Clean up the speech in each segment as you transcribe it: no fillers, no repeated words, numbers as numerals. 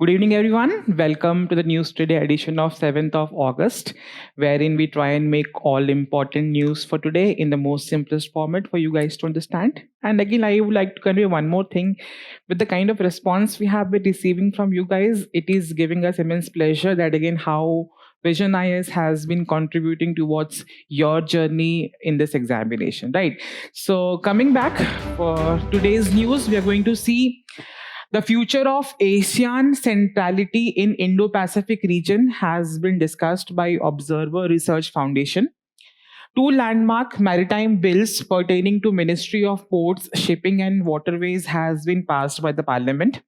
Good evening, everyone. Welcome to the News Today edition of 7th of August, wherein we try and make all important news for today in the most simplest format for you guys to understand. And again, I would like to convey one more thing. With the kind of response we have been receiving from you guys, it is giving us immense pleasure that again, how Vision IS has been contributing towards your journey in this examination, right? So, coming back for today's news, we are going to see the future of ASEAN centrality in Indo-Pacific region has been discussed by Observer Research Foundation. Two landmark maritime bills pertaining to Ministry of Ports, Shipping and Waterways has been passed by the Parliament.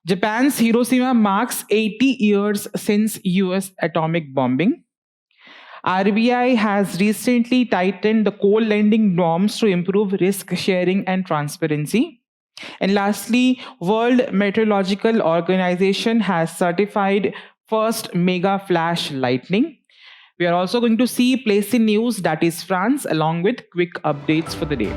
Japan's Hiroshima marks 80 years since US atomic bombing. RBI has recently tightened the co-lending norms to improve risk sharing and transparency. And lastly, World Meteorological Organization has certified first mega flash lightning. We are also going to see place in news, that is France, along with quick updates for the day.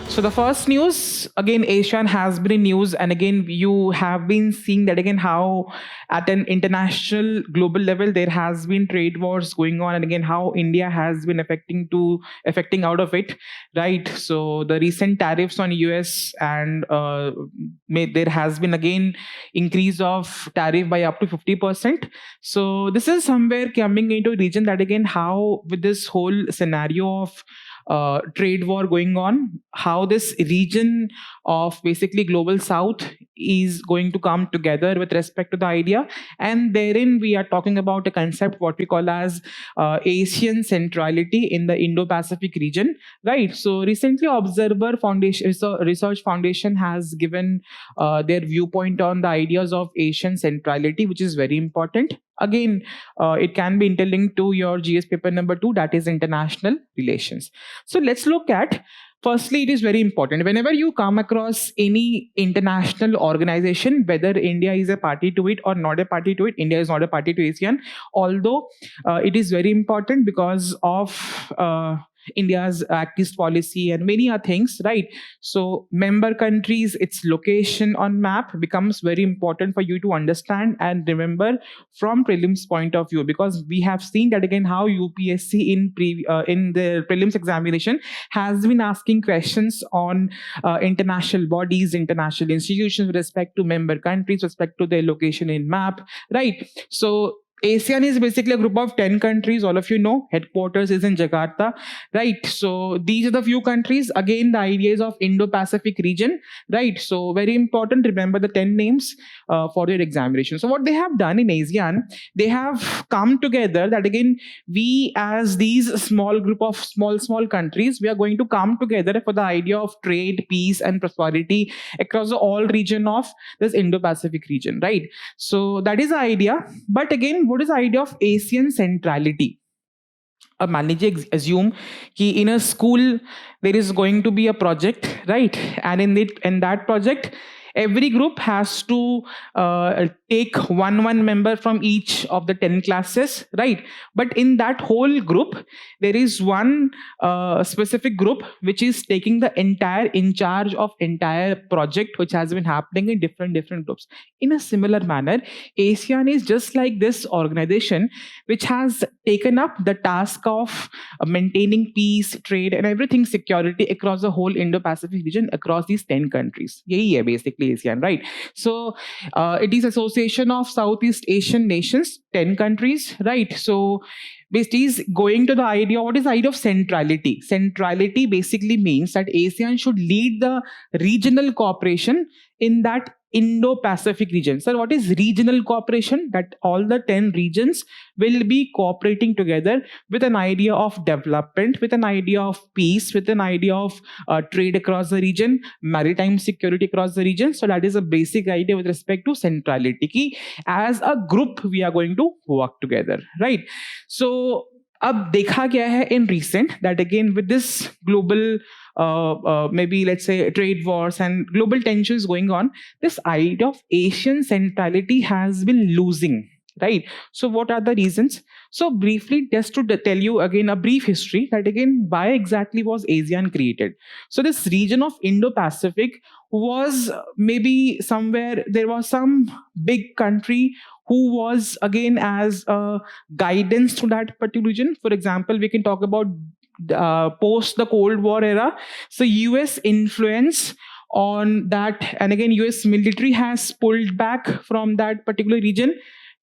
So the first news, again, ASEAN has been in news, and again, you have been seeing that again how at an international global level there has been trade wars going on, and again how India has been affecting out of it, right? So the recent tariffs on US and there has been again increase of tariff by up to 50%. So this is somewhere coming into a region that again how with this whole scenario of trade war going on, how this region of basically global south is going to come together with respect to the idea. And therein we are talking about a concept what we call as ASEAN centrality in the Indo-Pacific region, right? So recently Observer Foundation Research Foundation has given their viewpoint on the ideas of Asian centrality, which is very important. Again, it can be interlinked to your GS paper number 2, that is international relations. So let's look at, firstly, it is very important. Whenever you come across any international organization, whether India is a party to it or not a party to it, India is not a party to ASEAN, although it is very important because of India's Act East policy and many other things, right? So member countries, its location on map becomes very important for you to understand and remember from prelims point of view, because we have seen that again how UPSC in the prelims examination has been asking questions on international bodies, international institutions with respect to member countries, with respect to their location in map, right? So ASEAN is basically a group of 10 countries. All of you know, headquarters is in Jakarta, right? So these are the few countries. Again, the idea is of Indo-Pacific region, right? So very important, remember the 10 names for your examination. So what they have done in ASEAN, they have come together that again, we as these small group of small countries, we are going to come together for the idea of trade, peace and prosperity across the all region of this Indo-Pacific region, right? So that is the idea. But again, what is the idea of ASEAN centrality? मान लीजिए assume कि in a school there is going to be a project, right? And in that project every group has to take one member from each of the 10 classes, right? But in that whole group there is one specific group which is taking the entire in charge of entire project which has been happening in different groups. In a similar manner, ASEAN is just like this organization which has taken up the task of maintaining peace, trade and everything, security across the whole Indo-Pacific region across these 10 countries. Yahi hai basically ASEAN, right? So it is Association of Southeast Asian Nations, 10 countries, right? So basically is going to the idea, what is the idea of centrality? Centrality basically means that ASEAN should lead the regional cooperation in that Indo-Pacific region. So what is regional cooperation? That all the 10 regions will be cooperating together with an idea of development, with an idea of peace, with an idea of trade across the region, maritime security across the region. So that is a basic idea with respect to centrality. Ki as a group, we are going to work together, right? So अब देखा गया है in recent that again with this global maybe let's say trade wars and global tensions going on, this idea of Asian centrality has been losing. right? So what are the reasons? So briefly, just to tell you again a brief history, that again why exactly was ASEAN created. So this region of Indo-Pacific was maybe somewhere there was some big country who was again as a guidance to that particular region. For example, we can talk about post the Cold War era. So US influence on that, and again US military has pulled back from that particular region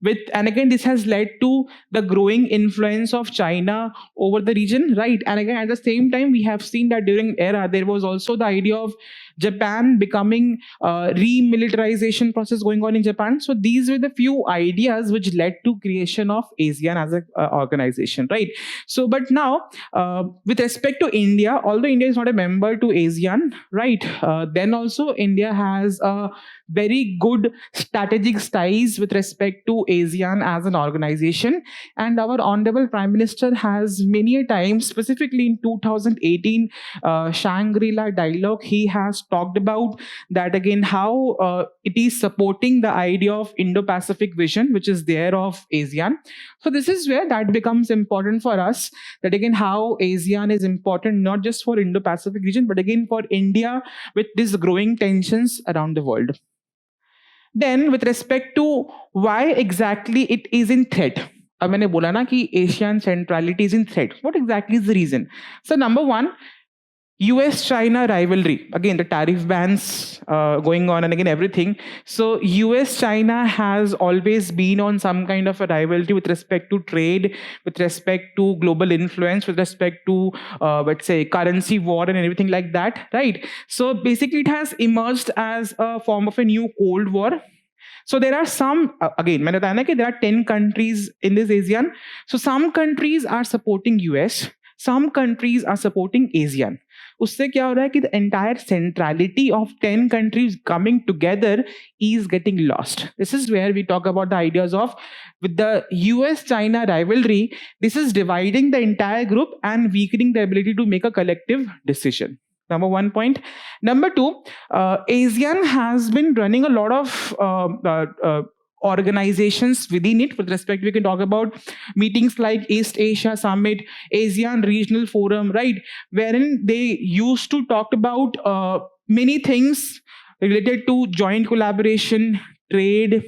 with, and again this has led to the growing influence of China over the region, right? And again at the same time we have seen that during era there was also the idea of Japan becoming remilitarization process going on in Japan. So these were the few ideas which led to creation of ASEAN as a organization, right? So but now with respect to India, although India is not a member to ASEAN, right, then also India has a very good strategic ties with respect to ASEAN as an organization. And our Honorable Prime Minister has many a times, specifically in 2018 Shangri-La dialogue, he has talked about that again, how it is supporting the idea of Indo-Pacific vision, which is there of ASEAN. So this is where that becomes important for us, that again, how ASEAN is important, not just for Indo-Pacific region, but again for India with these growing tensions around the world. Then with respect to why exactly it is in threat, अब मैंने बोला ना कि Asian centrality is in threat, what exactly is the reason? So number one, US China rivalry, again the tariff bans going on and again everything. So US China has always been on some kind of a rivalry with respect to trade, with respect to global influence, with respect to let's say currency war and everything like that, right? So basically it has emerged as a form of a new Cold War. So there are some, again मैंने बताया ना कि there are 10 countries in this ASEAN. So some countries are supporting US, some countries are supporting ASEAN. उससे क्या हो रहा है कि the entire centrality of 10 countries coming together is getting lost. This is where we talk about the ideas of, with the US-China rivalry, this is dividing the entire group and weakening the ability to make a collective decision. Number one point. Number two, ASEAN has been running a lot of organizations within it. With respect, we can talk about meetings like East Asia Summit, ASEAN Regional Forum, right, wherein they used to talk about many things related to joint collaboration, trade,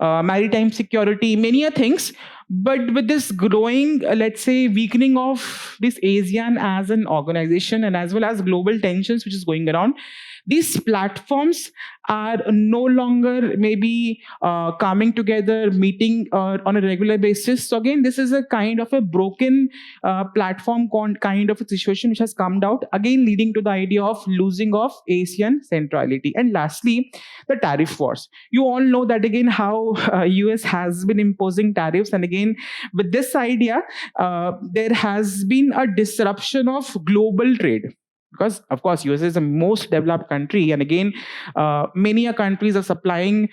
maritime security, many things. But with this growing, let's say, weakening of this ASEAN as an organization and as well as global tensions which is going around, these platforms are no longer maybe coming together, meeting on a regular basis. So again, this is a kind of a broken platform kind of a situation which has come out, again leading to the idea of losing of ASEAN centrality. And lastly, the tariff wars. You all know that again how US has been imposing tariffs, and again with this idea, there has been a disruption of global trade. Because of course US is the most developed country, and again many countries are supplying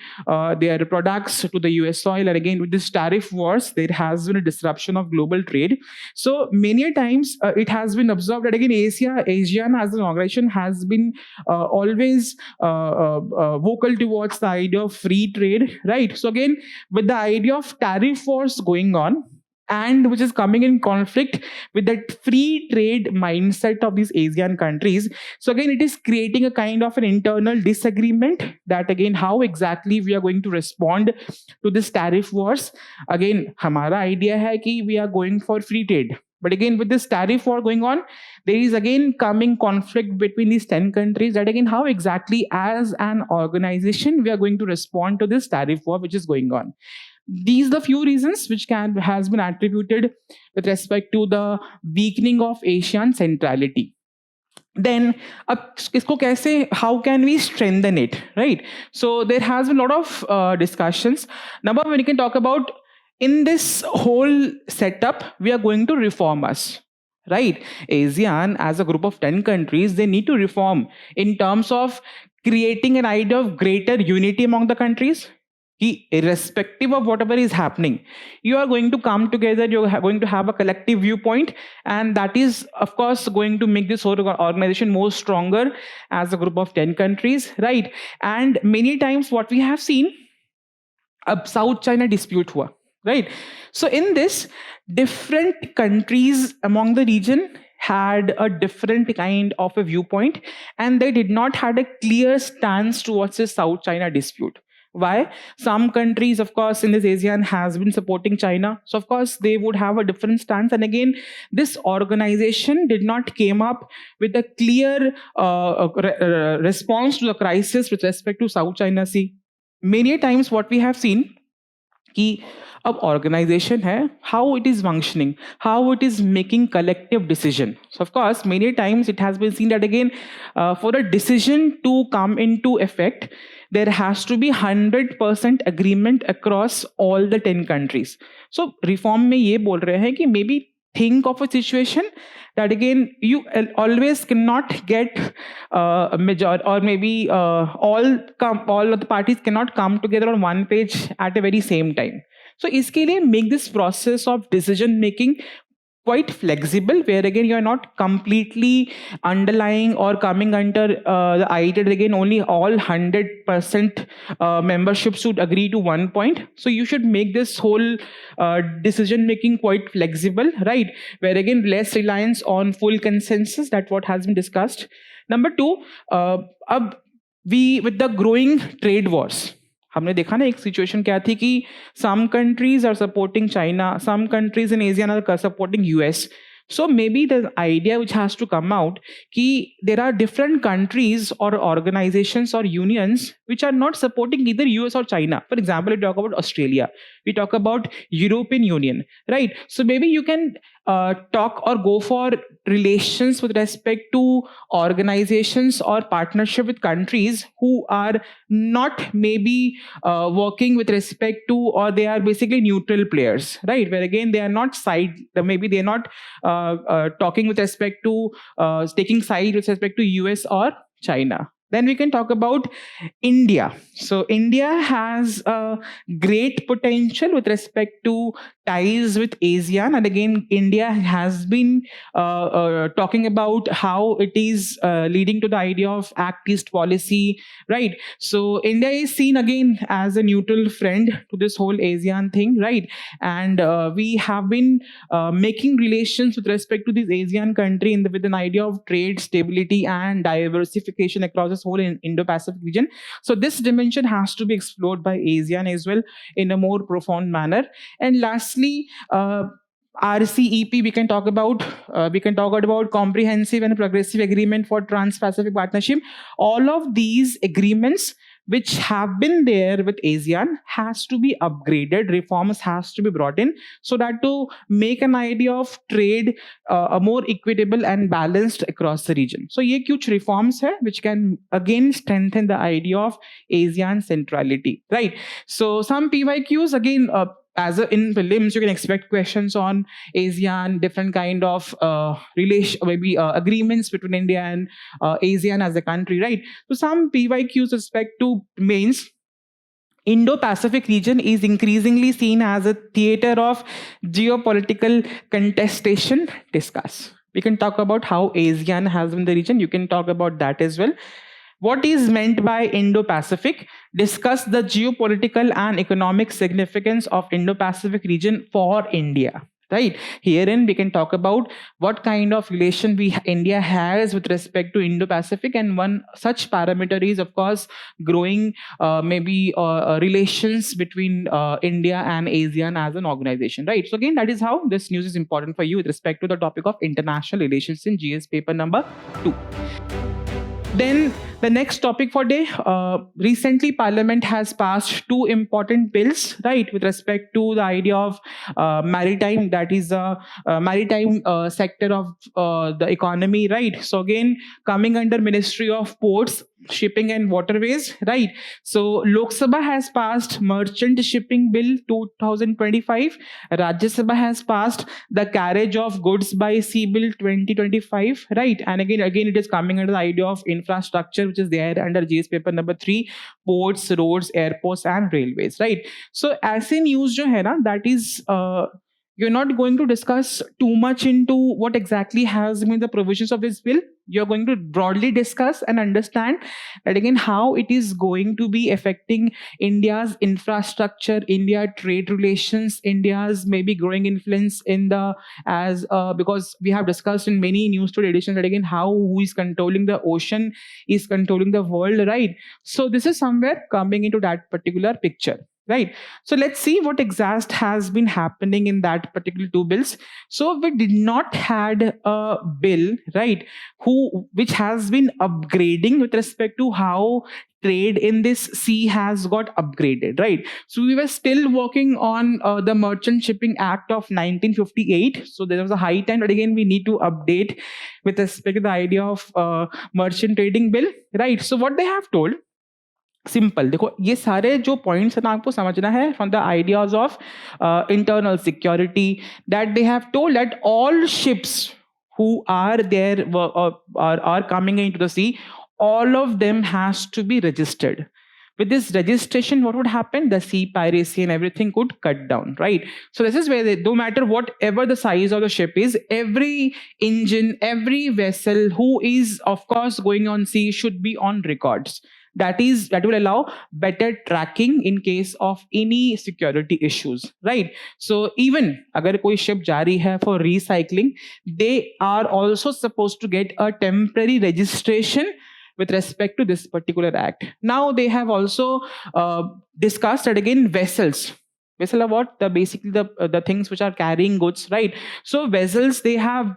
their products to the US soil, and again with this tariff wars there has been a disruption of global trade. So many times it has been observed that again ASEAN as an organization has been always vocal towards the idea of free trade, right? So again with the idea of tariff wars going on, and which is coming in conflict with that free trade mindset of these ASEAN countries. So again, it is creating a kind of an internal disagreement that again, how exactly we are going to respond to this tariff wars. Again, हमारा idea है कि we are going for free trade. But again, with this tariff war going on, there is again coming conflict between these 10 countries that again, how exactly as an organization we are going to respond to this tariff war which is going on. These are the few reasons which has been attributed with respect to the weakening of ASEAN centrality. Then how can we strengthen it, right? So there has been a lot of discussions. Number one, we can talk about, in this whole setup we are going to reform us, right? ASEAN as a group of 10 countries, they need to reform in terms of creating an idea of greater unity among the countries. Irrespective of whatever is happening, you are going to come together, you're going to have a collective viewpoint, and that is of course going to make this whole organization more stronger as a group of 10 countries, right? And many times what we have seen, अब south China dispute हुआ, right? So in this, different countries among the region had a different kind of a viewpoint, and they did not had a clear stance towards the South China dispute. Why? Some countries, of course, in this ASEAN has been supporting China, so of course they would have a different stance. And again, this organization did not came up with a clear response to the crisis with respect to South China Sea. Many times what we have seen कि अब organization है, how it is functioning, how it is making collective decision. So of course many times it has been seen that again, for a decision to come into effect, there has to be 100% agreement across all the 10 countries. So reform में ये बोल रहे हैं कि maybe think of a situation that again you always cannot get a major, or maybe all of the parties cannot come together on one page at a very same time. So iske liye make this process of decision making quite flexible, where again you are not completely underlying or coming under the idea that again only all 100% membership should agree to one point. So you should make this whole decision making quite flexible, right? Where again less reliance on full consensus. That's what has been discussed. Number two, we with the growing trade wars, हमने देखा ना एक situation क्या थी कि some countries are supporting China, some countries in ASEAN are supporting US. So maybe the idea which has to come out कि there are different countries or organizations or unions which are not supporting either US or China. For example, we talk about Australia, we talk about European Union, right? So maybe you can talk or go for relations with respect to organizations or partnership with countries who are not maybe working with respect to, or they are basically neutral players, right? Where again they are not side, maybe they are not talking with respect to taking side with respect to US or China. Then we can talk about India. So India has a great potential with respect to ties with ASEAN. And again, India has been talking about how it is leading to the idea of Act East policy, right? So India is seen again as a neutral friend to this whole ASEAN thing, right? And we have been making relations with respect to this ASEAN country with an idea of trade, stability, and diversification across this whole Indo-Pacific region. So this dimension has to be explored by ASEAN as well in a more profound manner. And lastly, RCEP, we can talk about comprehensive and progressive agreement for Trans-Pacific Partnership. All of these agreements which have been there with ASEAN has to be upgraded, reforms has to be brought in, so that to make an idea of trade more equitable and balanced across the region. So ye kuch reforms hai which can again strengthen the idea of ASEAN centrality, right? So some PYQs again, in prelims, you can expect questions on ASEAN, different kind of agreements between India and ASEAN as a country, right? So some PYQs with respect to mains. Indo-Pacific region is increasingly seen as a theater of geopolitical contestation. Discuss. We can talk about how ASEAN has been the region. You can talk about that as well. What is meant by Indo-Pacific? Discuss the geopolitical and economic significance of Indo-Pacific region for India. Right. Herein we can talk about what kind of relation India has with respect to Indo-Pacific, and one such parameter is of course growing relations between India and ASEAN as an organization. Right. So again, that is how this news is important for you with respect to the topic of international relations in GS paper number 2. Then the next topic for day, recently Parliament has passed 2 important bills, right, with respect to the idea of maritime, that is the maritime sector of the economy, right? So again, coming under Ministry of Ports, Shipping and Waterways, right? So Lok Sabha has passed Merchant Shipping Bill 2025. Rajya Sabha has passed the Carriage of Goods by Sea Bill 2025, right? And again it is coming under the idea of infrastructure, which is there under GS paper number 3, ports, roads, airports and railways, right? So ऐसे news जो है ना, that is You're not going to discuss too much into what exactly has been the provisions of this bill. You're going to broadly discuss and understand that again how it is going to be affecting India's infrastructure, India trade relations, India's maybe growing influence in the as because we have discussed in many news today editions that again how who is controlling the ocean is controlling the world, right? So this is somewhere coming into that particular picture, right? So let's see what exact has been happening in that particular two bills. So we did not had a bill, right, who which has been upgrading with respect to how trade in this sea has got upgraded, right? So we were still working on the Merchant Shipping Act of 1958. So there was a high time that again we need to update with respect to the idea of merchant trading bill, right? So what they have told, simple देखो ये सारे जो points हैं ना आपको समझना है from the ideas of internal security that they have told that all ships who are there are coming into the sea, all of them has to be registered. With this registration, what would happen? The sea piracy and everything could cut down, right? So this is where they, no matter whatever the size of the ship is, every engine, every vessel who is of course going on sea should be on records. That will allow better tracking in case of any security issues, right? So even agar koi ship ja rahi hai for recycling, they are also supposed to get a temporary registration with respect to this particular act. Now they have also discussed that again vessel are what the basically the things which are carrying goods, right? So vessels, they have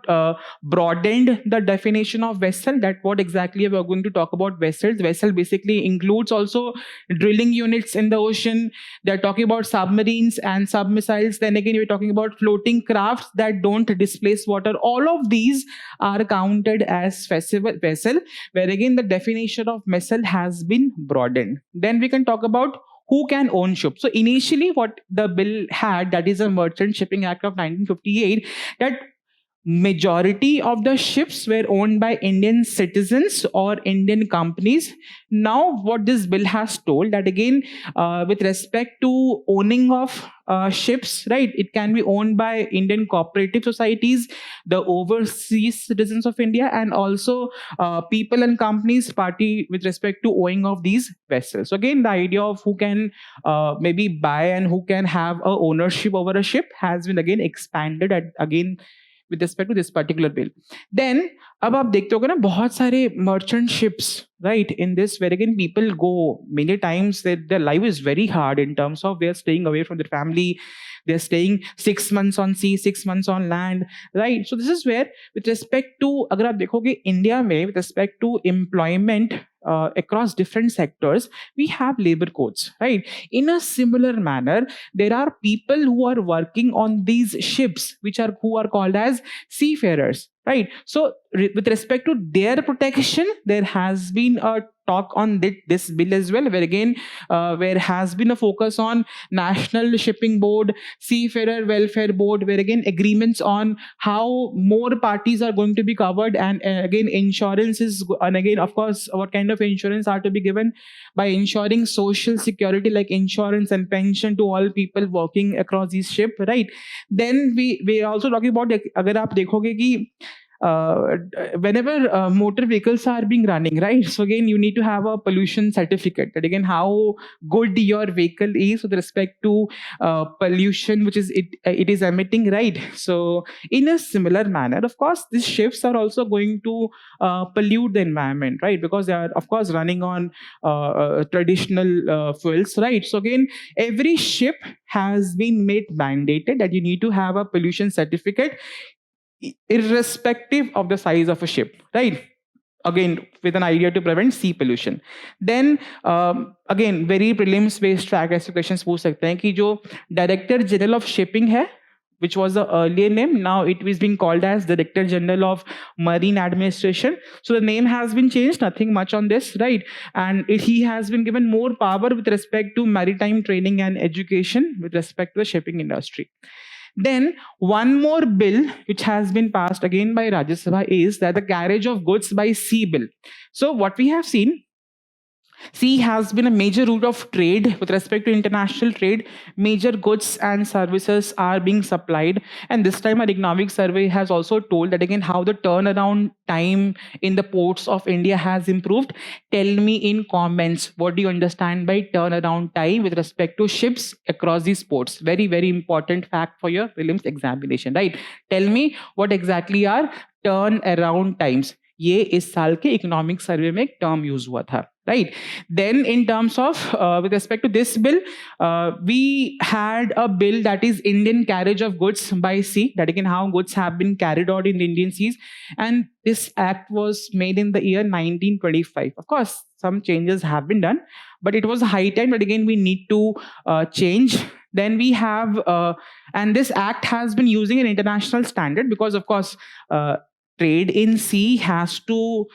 broadened the definition of vessel. That what exactly we are going to talk about vessels. Vessel basically includes also drilling units in the ocean. They're talking about submarines and submissiles. Then again we're talking about floating crafts that don't displace water. All of these are counted as vessel, where again the definition of vessel has been broadened. Then we can talk about who can own ships. So initially what the bill had, that is a Merchant Shipping Act of 1958, that majority of the ships were owned by Indian citizens or Indian companies. Now what this bill has told, that again with respect to owning of ships, right, it can be owned by Indian cooperative societies, the overseas citizens of India, and also people and companies party with respect to owning of these vessels. So again the idea of who can maybe buy and who can have a ownership over a ship has been again expanded at again with respect to this particular bill. Then अब आप देखते होगे ना बहुत सारे merchant ships, right, in this where again people go many times that their life is very hard in terms of they're staying away from their family, they're staying 6 months on sea, 6 months on land, right? So this is where with respect to अगर आप देखोगे India में with respect to employment across different sectors, we have labor codes, right? In a similar manner, there are people who are working on these ships, who are called as seafarers, right? So with respect to their protection, there has been a talk on this bill as well, where again where has been a focus on National Shipping Board, Seafarer Welfare Board, where again agreements on how more parties are going to be covered, and again insurance is, and again of course what kind of insurance are to be given by ensuring social security like insurance and pension to all people working across these ship, right? Then we are also talking about अगर आप देखोगे कि whenever motor vehicles are being running, right? So again, you need to have a pollution certificate. That again, how good your vehicle is with respect to pollution, which is it is emitting, right? So in a similar manner, of course, these ships are also going to pollute the environment, right? Because they are, of course, running on traditional fuels, right? So again, every ship has been made mandated that you need to have a pollution certificate irrespective of the size of a ship, right? Again, with an idea to prevent sea pollution. Then again, very prelims based track ऐसे questions पूछ सकते हैं कि जो Director General of Shipping है, which was the earlier name, now it is being called as Director General of Marine Administration. So the name has been changed, nothing much on this, right? And he has been given more power with respect to maritime training and education with respect to the shipping industry. Then one more bill which has been passed again by Rajya Sabha is that the carriage of goods by sea bill. So what we have seen, Sea has been a major route of trade with respect to international trade. Major goods and services are being supplied. And this time, our economic survey has also told that again how the turnaround time in the ports of India has improved. Tell me in comments what do you understand by turnaround time with respect to ships across these ports. Very, very important fact for your prelims examination, right? Tell me what exactly are turnaround times. ये इस साल के economic survey में एक term use हुआ था, right? Then in terms of with respect to this bill, we had a bill that is Indian carriage of goods by sea, that again how goods have been carried out in the Indian seas, and this act was made in the year 1925. Of course some changes have been done, but it was high time that again we need to change. Then we have and this act has been using an international standard because of course trade in sea has to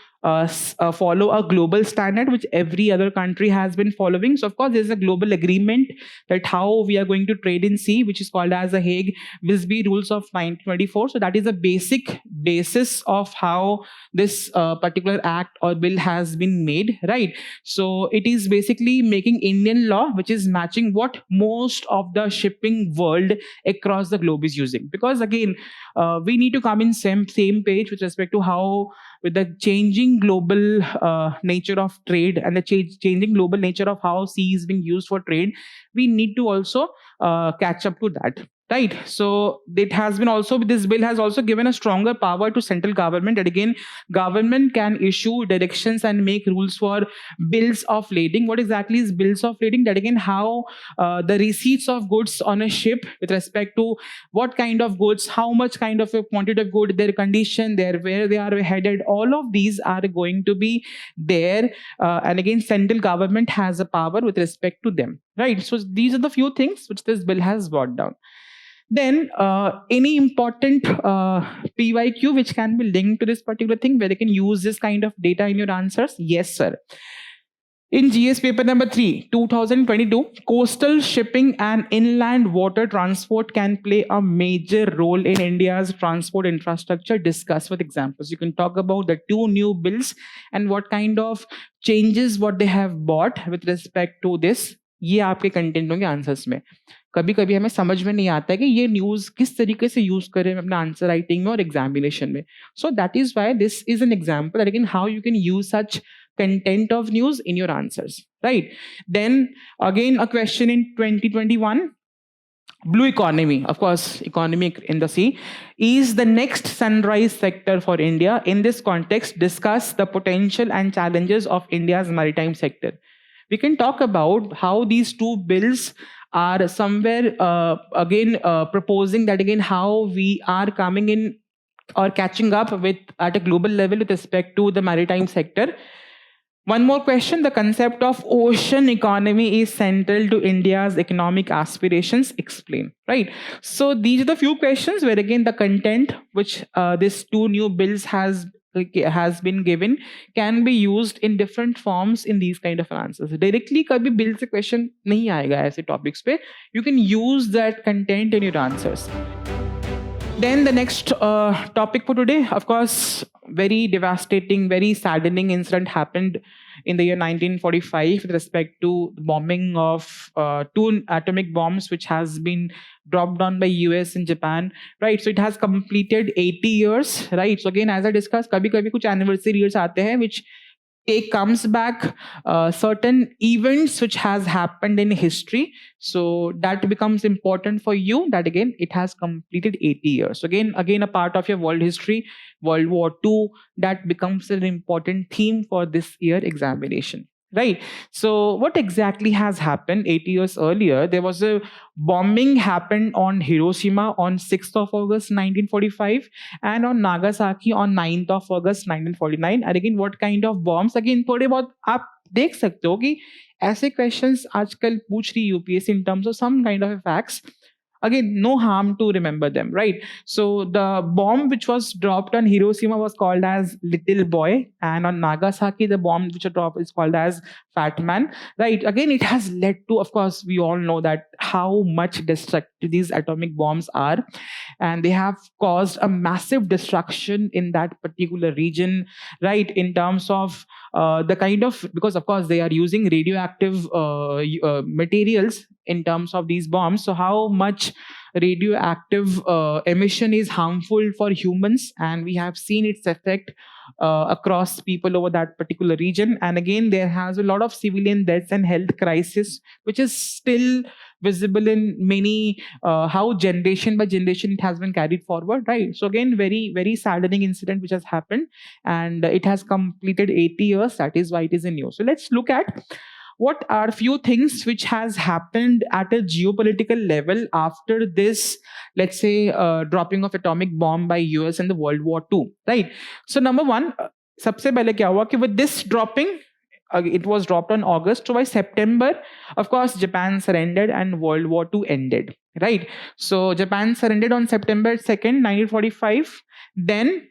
follow a global standard which every other country has been following. So of course there's a global agreement that how we are going to trade in sea, which is called as the Hague-Visby rules of 1924. So that is a basic basis of how this particular act or bill has been made, right? So it is basically making Indian law which is matching what most of the shipping world across the globe is using, because again we need to come in same page with respect to how, with the changing global nature of trade and the changing global nature of how sea is being used for trade, we need to also catch up to that, right? So it has been also, this bill has also given a stronger power to central government, that again government can issue directions and make rules for bills of lading. What exactly is bills of lading? That again how the receipts of goods on a ship with respect to what kind of goods, how much kind of a quantity of good, their condition, their where they are headed, all of these are going to be there, and again central government has a power with respect to them, right? So these are the few things which this bill has brought down. Then any important PYQ which can be linked to this particular thing where they can use this kind of data in your answers? Yes, sir. In GS paper number 3, 2022, coastal shipping and inland water transport can play a major role in India's transport infrastructure. Discuss with examples. You can talk about the 2 new bills and what kind of changes what they have brought with respect to this. ये आपके content होंगे answers में. कभी कभी हमें समझ में नहीं आता है कि ये न्यूज किस तरीके से यूज करें अपना आंसर राइटिंग में और एग्जामिनेशन में. So that is why this is an example that again how you can use such content of news in your answers, right? Then again a question in 2021, blue economy, of course economy in the sea, is the next sunrise sector for India. In this context, discuss the potential and challenges of India's maritime sector. We can talk about how these 2 bills are somewhere again proposing that again how we are coming in or catching up with at a global level with respect to the maritime sector. One more question, the concept of ocean economy is central to India's economic aspirations. Explain, right? So these are the few questions where again the content which this 2 new bills has been given can be used in different forms in these kind of answers. Directly kabhi bill se question nahi aayega aise topics pe. You can use that content in your answers. Then the next topic for today, of course, very devastating, very saddening incident happened in the year 1945 with respect to the bombing of 2 atomic bombs which has been dropped on by US and Japan, right? So it has completed 80 years, right? So again, as I discussed, kabhi kabhi kuch anniversary years aate hain which comes back certain events which has happened in history. So that becomes important for you, that again it has completed 80 years. So again a part of your world history, World War II, that becomes an important theme for this year examination, right? So what exactly has happened 80 years earlier? There was a bombing happened on Hiroshima on 6th of August 1945 and on Nagasaki on 9th of August 1949. And again what kind of bombs? Again थोड़े बहुत आप देख सकते हो कि ऐसे questions आजकल पूछ रही UPSC in terms of some kind of facts. again, no harm to remember them, right? So the bomb which was dropped on Hiroshima was called as Little Boy, and on Nagasaki, the bomb which was dropped is called as Fat Man, right? Again, it has led to, of course, we all know that how much destructive these atomic bombs are, and they have caused a massive destruction in that particular region, right? In terms of the kind of, because of course they are using radioactive materials in terms of these bombs. So how much radioactive emission is harmful for humans, and we have seen its effect across people over that particular region. And again, there has a lot of civilian deaths and health crisis which is still visible in many, how generation by generation it has been carried forward, right? So again, very very saddening incident which has happened, and it has completed 80 years. That is why it is in news. So let's look at what are few things which has happened at a geopolitical level after this, let's say, dropping of atomic bomb by US in the World War II, right? So number one, सबसे पहले क्या हुआ कि with this dropping, it was dropped on August. So by September, of course, Japan surrendered and World War II ended, right? So Japan surrendered on September 2nd, 1945. Then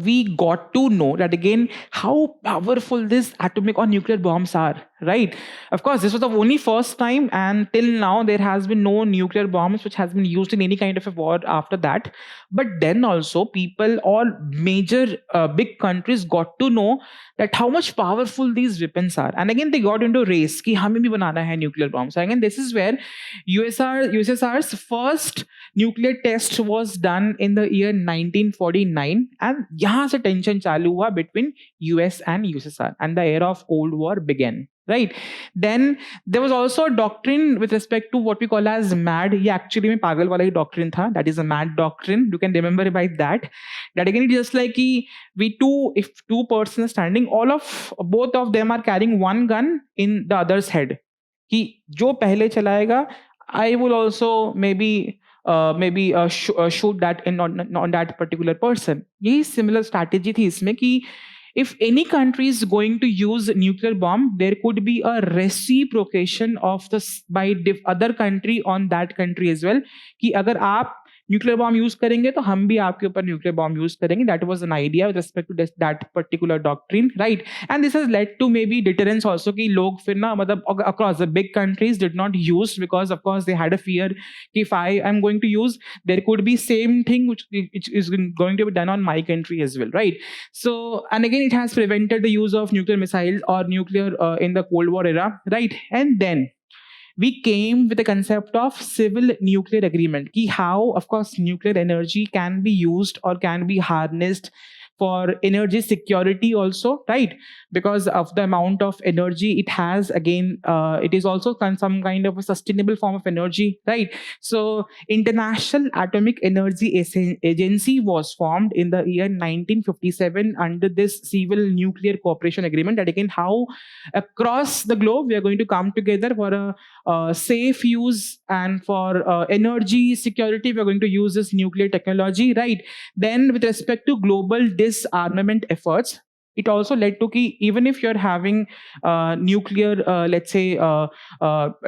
we got to know that again how powerful these atomic or nuclear bombs are, right? Of course, this was the only first time, and till now there has been no nuclear bombs which has been used in any kind of a war after that. But then also people or major big countries got to know that how much powerful these weapons are, and again they got into race कि हमें भी बनाना है nuclear bombs. So again, this is where USSR's first nuclear test was done in the year 1949, and यहाँ से tension चालू हुआ between US and USSR, and the era of Cold War began, right? Then there was also a doctrine with respect to what we call as MAD. ये actually में पागल वाला ही doctrine था. That is a MAD doctrine. You can remember by that. That again, it is just like कि if two persons are standing, both of them are carrying one gun in the other's head. कि जो पहले चलाएगा, I will also maybe shoot that on that particular person. यही similar strategy थी इसमें कि if any country is going to use nuclear bomb, there could be a reciprocation of by other country on that country as well. कि अगर आप nuclear bomb use करेंगे तो हम भी आपके ऊपर न्यूक्लियर बॉम्ब यूज करेंगे. That was an idea with respect to that particular doctrine, right? And this has led to maybe deterrence also कि लोग फिर ना मतलब across the big countries did not use because of course they had a fear कि if I am going to use there could be same thing which is going to be done on my country as well, right? So and again it has prevented the use of nuclear missiles or nuclear in the Cold War era, right? And then we came with the concept of civil nuclear agreement ki how, of course, nuclear energy can be used or can be harnessed for energy security also, right? Because of the amount of energy it has, again it is also some kind of a sustainable form of energy, right? So International Atomic Energy Agency was formed in the year 1957 under this civil nuclear cooperation agreement. That again how across the globe we are going to come together for a safe use and for energy security. We are going to use this nuclear technology, right? Then with respect to global disarmament efforts, it also led to ki even if you're having nuclear let's say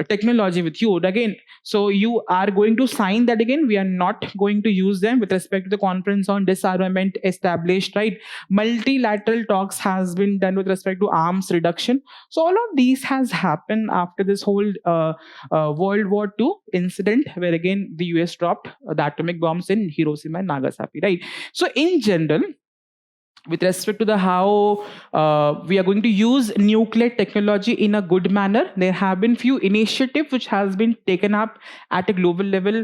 technology with you, again, so you are going to sign that again we are not going to use them with respect to the conference on disarmament established, right? Multilateral talks has been done with respect to arms reduction. So all of these has happened after this whole World War II incident where again the US dropped the atomic bombs in Hiroshima and Nagasaki, right? So in general, with respect to the how we are going to use nuclear technology in a good manner, there have been few initiatives which has been taken up at a global level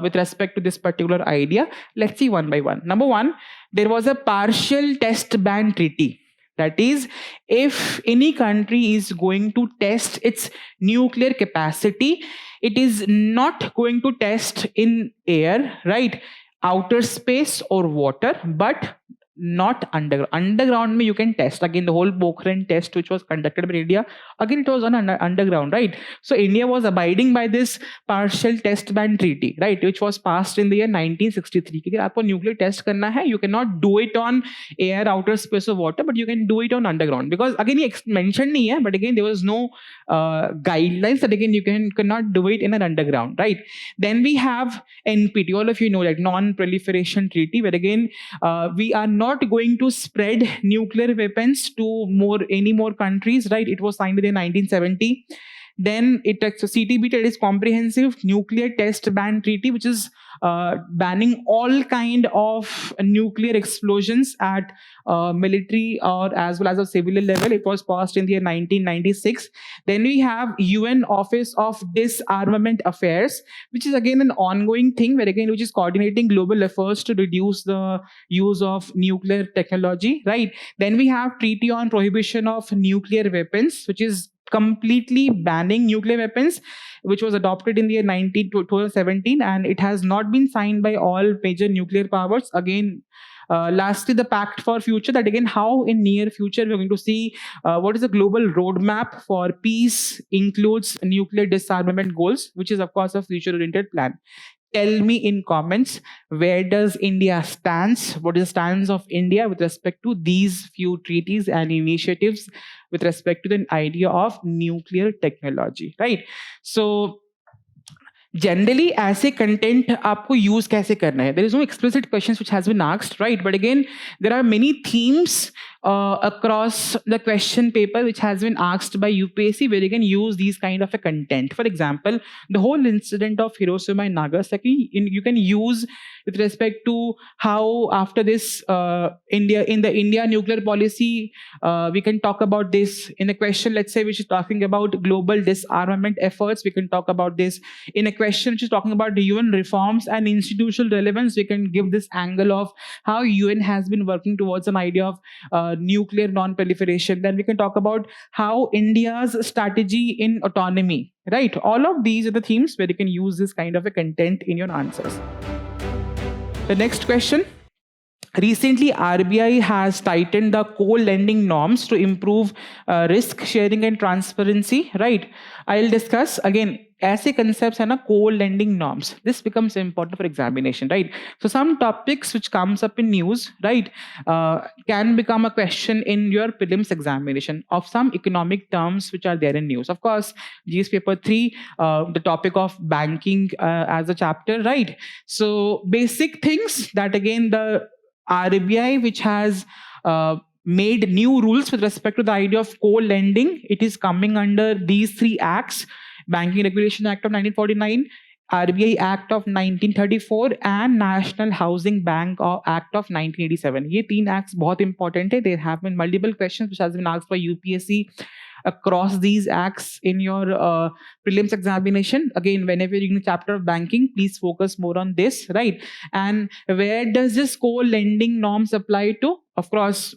with respect to this particular idea. Let's see one by one. Number one, there was a partial test ban treaty. That is, if any country is going to test its nuclear capacity, it is not going to test in air, right, outer space or water, but not underground. Underground में you can test. Again, the whole Pokhran test which was conducted by India, again it was on underground, right? So India was abiding by this partial test ban treaty, right, which was passed in the year 1963. कि अगर आपको nuclear test करना है, you cannot do it on air, outer space of water, but you can do it on underground. Because again ये mentioned नहीं है, but again there was no guidelines that again you cannot do it in an underground, right? Then we have NPT. All of you know, like non-proliferation treaty, where again we are not going to spread nuclear weapons to any more countries, right? It was signed in 1970. Then CTBT, it is Comprehensive Nuclear Test Ban Treaty, which is banning all kind of nuclear explosions at military or as well as a civilian level. It was passed in the year 1996. Then we have UN Office of Disarmament Affairs, which is again an ongoing thing, where again which is coordinating global efforts to reduce the use of nuclear technology, right? Then we have Treaty on Prohibition of Nuclear Weapons, which is completely banning nuclear weapons, which was adopted in the year 2017, and it has not been signed by all major nuclear powers. Again, lastly, the Pact for Future, that again how in near future we're going to see what is the global roadmap for peace, includes nuclear disarmament goals, which is of course a future-oriented plan. Tell me in comments, where does India stands? What is the stance of India with respect to these few treaties and initiatives with respect to the idea of nuclear technology, right? So generally ऐसे content आपको use कैसे करना है? There is no explicit questions which has been asked, right? But again, there are many themes across the question paper which has been asked by UPSC, where you can use these kind of a content. For example, the whole incident of Hiroshima and Nagasaki, you can use with respect to how after this in the India nuclear policy, we can talk about this in a question, let's say, which is talking about global disarmament efforts. We can talk about this in a question which is talking about the UN reforms and institutional relevance. We can give this angle of how UN has been working towards an idea of nuclear non-proliferation. Then we can talk about how India's strategy in autonomy, right? All of these are the themes where you can use this kind of a content in your answers. The next question. Recently, RBI has tightened the co-lending norms to improve risk sharing and transparency, right? I'll discuss again. ऐसे concepts है ना, co-lending norms. This becomes important for examination, right? So some topics which comes up in news, right, can become a question in your prelims examination of some economic terms which are there in news. Of course, GS paper 3, the topic of banking as a chapter, right? So basic things that again the RBI which has made new rules with respect to the idea of co-lending. It is coming under these three acts: Banking Regulation Act of 1949, RBI Act of 1934 and National Housing Bank Act of 1987. ये तीन acts बहुत important है. There have been multiple questions which has been asked by UPSC across these acts in your prelims examination. Again, whenever you're in the chapter of banking, please focus more on this, right? And where does this co-lending norms apply to? Of course,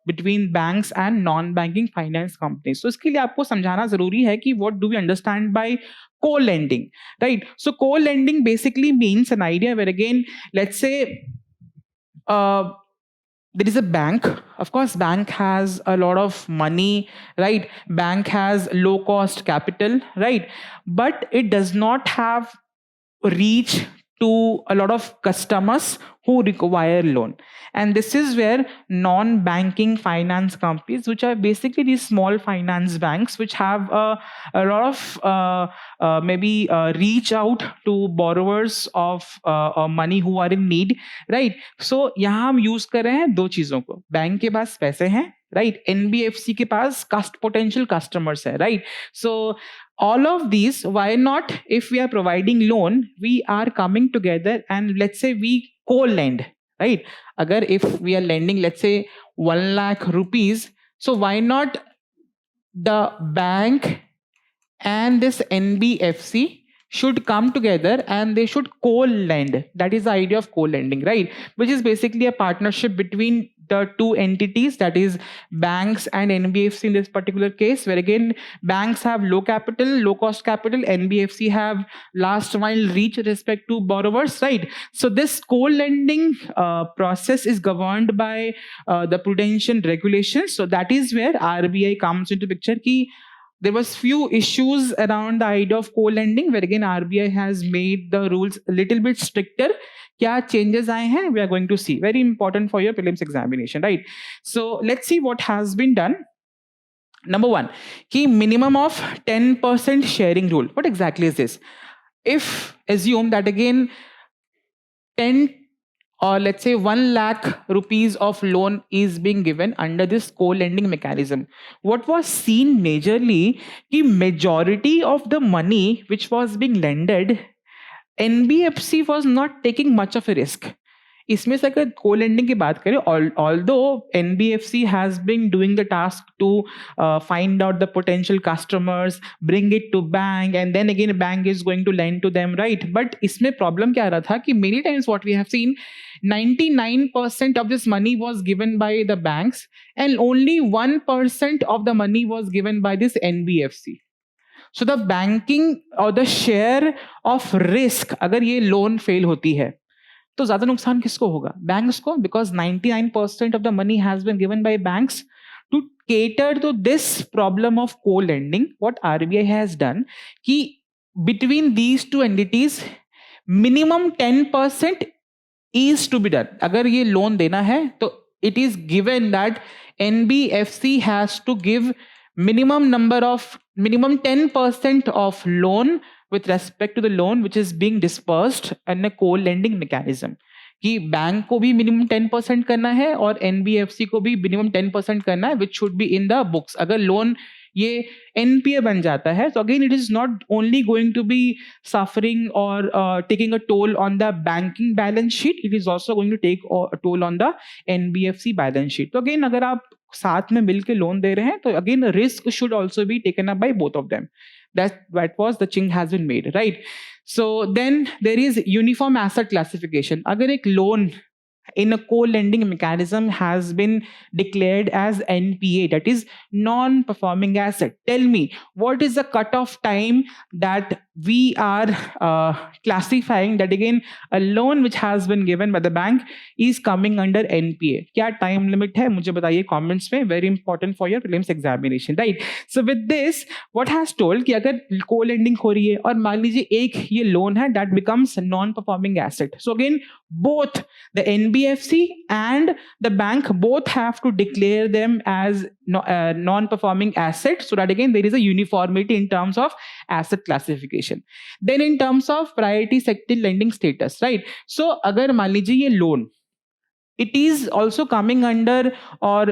between banks and non-banking finance companies. So इसके लिए आपको समझाना जरूरी है कि what do we understand by co-lending, right? So co-lending basically means an idea where again, let's say there is a bank. Of course, bank has a lot of money, right? Bank has low cost capital, right? But it does not have reach to a lot of customers who require loan. And this is where non-banking finance companies, which are basically these small finance banks, which have a lot of reach out to borrowers of money who are in need, right? So यहाँ हम use कर रहे हैं दो चीजों को. Bank के पास पैसे हैं, right? NBFC के पास potential customers है, right? So all of these, why not, if we are providing loan, we are coming together and let's say we co-lend, right? Agar if we are lending, let's say 1 lakh rupees, so why not the bank and this NBFC should come together and they should co-lend. That is the idea of co-lending, right? Which is basically a partnership between the two entities, that is banks and NBFC in this particular case, where again banks have low capital, low cost capital, NBFC have last mile reach with respect to borrowers, right? So this co-lending process is governed by the prudential regulations. So that is where RBI comes into picture. Ki there was few issues around the idea of co-lending, where again RBI has made the rules a little bit stricter. क्या changes आए हैं, we are going to see. Very important for your prelims examination, right? So let's see what has been done. Number one, key minimum of 10% sharing rule. What exactly is this? If assume that again 10 or let's say 1 lakh rupees of loan is being given under this co-lending mechanism, what was seen majorly, the majority of the money which was being lended, NBFC was not taking much of a risk. इसमें से अगर co-lending की बात करें, although NBFC has been doing the task to find out the potential customers, bring it to bank, and then again bank is going to lend to them, right? But इसमें problem क्या आ रहा था कि many times what we have seen, 99% of this money was given by the banks and only 1% of the money was given by this NBFC. So the banking or the share of risk, अगर ये loan fail होती है तो ज्यादा नुकसान किसको होगा? Banks को, because 99% of the money has been given by banks. To cater to this problem of co-lending, what RBI has done, कि between these two entities minimum 10% is to be done. अगर ये लोन देना है तो it is given that NBFC has to give minimum 10% of loan with respect to the loan which is being dispersed in a co-lending mechanism. कि bank को भी minimum 10% करना है और NBFC को भी मिनिमम 10% करना है, which should be in the books. अगर लोन ये NPA बन जाता है तो again it is not only going to be suffering or taking a toll on the banking balance sheet, it is also going to take a toll on the NBFC balance sheet. तो again अगर आप साथ में मिलके loan दे रहे हैं तो again risk should also be taken up by both of them. That was the change has been made, right? So then there is uniform asset classification. अगर एक loan in a co-lending mechanism has been declared as NPA, that is non-performing asset. Tell me, what is the cutoff time that we are classifying that again a loan which has been given by the bank is coming under NPA? क्या time limit है मुझे बताइए comments में. Very important for your prelims examination, right? So with this, what has told कि अगर co-lending हो रही है और मान लीजिए एक ये loan है that becomes non-performing asset. So again both the NBFC and the bank both have to declare them as non-performing assets, so that again there is a uniformity in terms of asset classification. Then in terms of priority sector lending status, right? So अगर मान लीजिए ये loan, it is also coming under or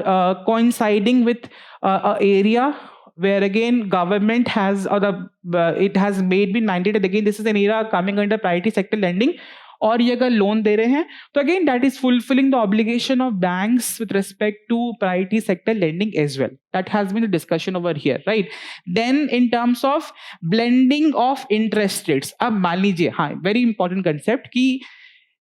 coinciding with a area where again government has or it has made been mandated, again this is an area coming under priority sector lending, और ये अगर loan दे रहे हैं तो again that is fulfilling the obligation of banks with respect to priority sector lending as well. That has been the discussion over here, right? Then in terms of blending of interest rates, अब मान लीजिए, हाँ very important concept कि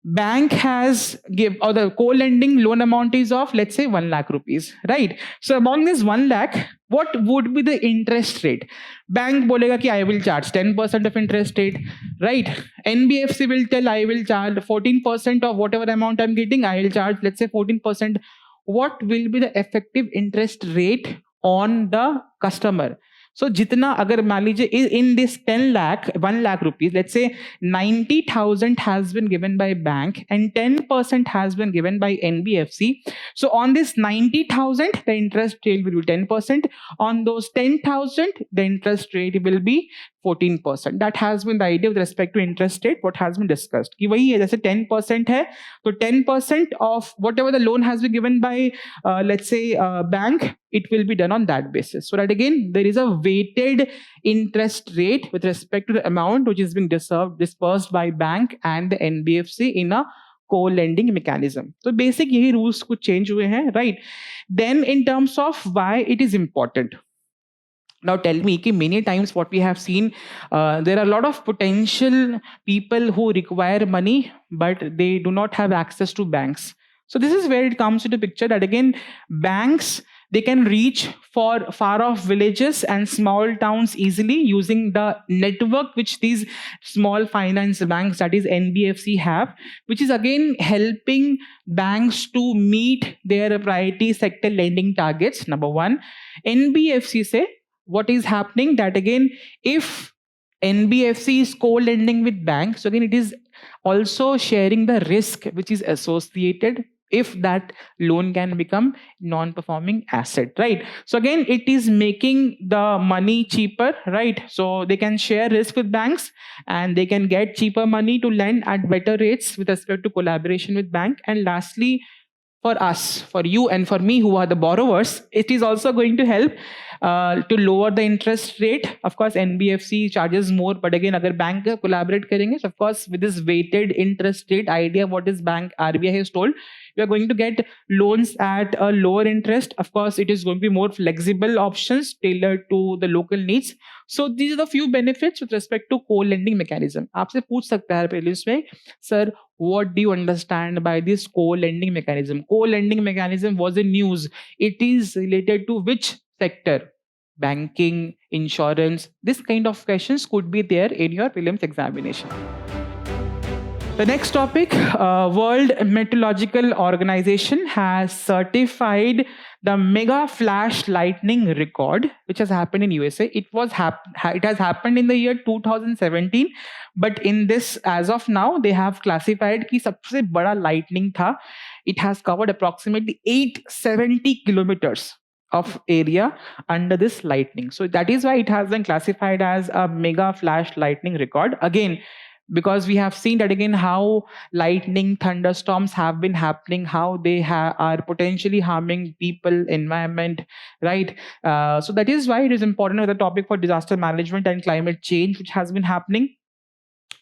bank has give or the co-lending loan amount is of let's say 1 lakh rupees, right? So among this 1 lakh, what would be the interest rate? Bank बोलेगा कि I will charge 10% of interest rate, right? NBFC will tell I will charge 14% of whatever amount I'm getting, I will charge let's say 14%. What will be the effective interest rate on the customer? So जितना अगर मान लीजिए in this 1 lakh rupees, let's say 90,000 has been given by bank and 10% has been given by NBFC. So on this 90,000, the interest rate will be 10%. On those 10,000, the interest rate will be 14%. That has been the idea with respect to interest rate. What has been discussed कि वही है, जैसे 10% है तो 10% of whatever the loan has been given by let's say bank, it will be done on that basis. So that again there is a weighted interest rate with respect to the amount which is being dispersed by bank and the NBFC in a co-lending mechanism. So basic यही rules कुछ change हुए हैं, right? Then in terms of why it is important. Now tell me कि many times what we have seen, there are a lot of potential people who require money but they do not have access to banks. So this is where it comes into picture that again, banks, they can reach for far off villages and small towns easily using the network which these small finance banks, that is NBFC, have, which is again helping banks to meet their priority sector lending targets. Number one, NBFC say what is happening that again, if NBFC is co-lending with banks, so again it is also sharing the risk which is associated if that loan can become non-performing asset, right? So again, it is making the money cheaper, right? So they can share risk with banks and they can get cheaper money to lend at better rates with respect to collaboration with bank. And lastly, for us, for you and for me who are the borrowers, it is also going to help to lower the interest rate. Of course, NBFC charges more, but again, agar bank collaborate karenge, so of course, with this weighted interest rate idea, what is bank RBI has told, you are going to get loans at a lower interest. Of course, it is going to be more flexible options tailored to the local needs. So these are the few benefits with respect to co-lending mechanism. आपसे पूछ सकता है prelims में, sir, what do you understand by this co-lending mechanism? Co-lending mechanism was in news. It is related to which sector? Banking, insurance. This kind of questions could be there in your prelims examination. The next topic, World Meteorological Organization has certified the mega flash lightning record, which has happened in USA. It has happened in the year 2017, but in this, as of now, they have classified कि सबसे बड़ा lightning था. It has covered approximately 870 kilometers of area under this lightning. So that is why it has been classified as a mega flash lightning record. Again, because we have seen that again how lightning thunderstorms have been happening, how they are potentially harming people, environment, right? So that is why it is important as a topic for disaster management and climate change, which has been happening.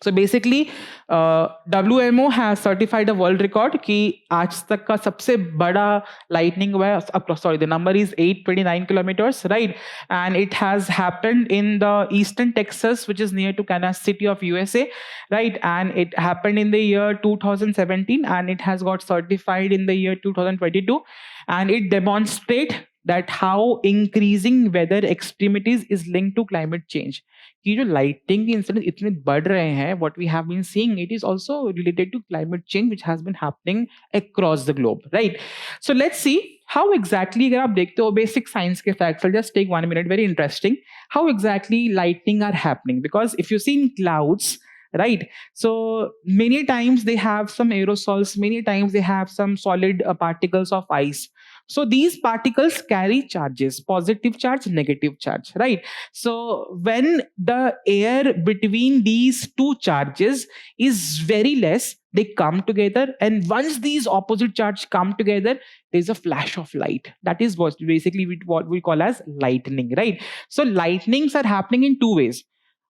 So basically, WMO has certified a world record कि आज तक का सबसे बड़ा lightning हुआ है. Sorry, the number is 829 kilometers, right? And it has happened in the eastern Texas, which is near to Kansas City of USA, right? And it happened in the year 2017, and it has got certified in the year 2022, and it demonstrates that how increasing weather extremities is linked to climate change. कि जो lighting के incident इतने बढ़ रहे हैं, what we have been seeing, it is also related to climate change which has been happening across the globe, right? So let's see how exactly, अगर आप देखते हो basic science के facts, I'll just take 1 minute, very interesting, how exactly lightning are happening. Because if you see in clouds, right, so many times they have some aerosols, many times they have some solid particles of ice. So these particles carry charges, positive charge, negative charge, right? So when the air between these two charges is very less, they come together, and once these opposite charges come together, there's a flash of light. That is what we call as lightning, right? So lightnings are happening in two ways.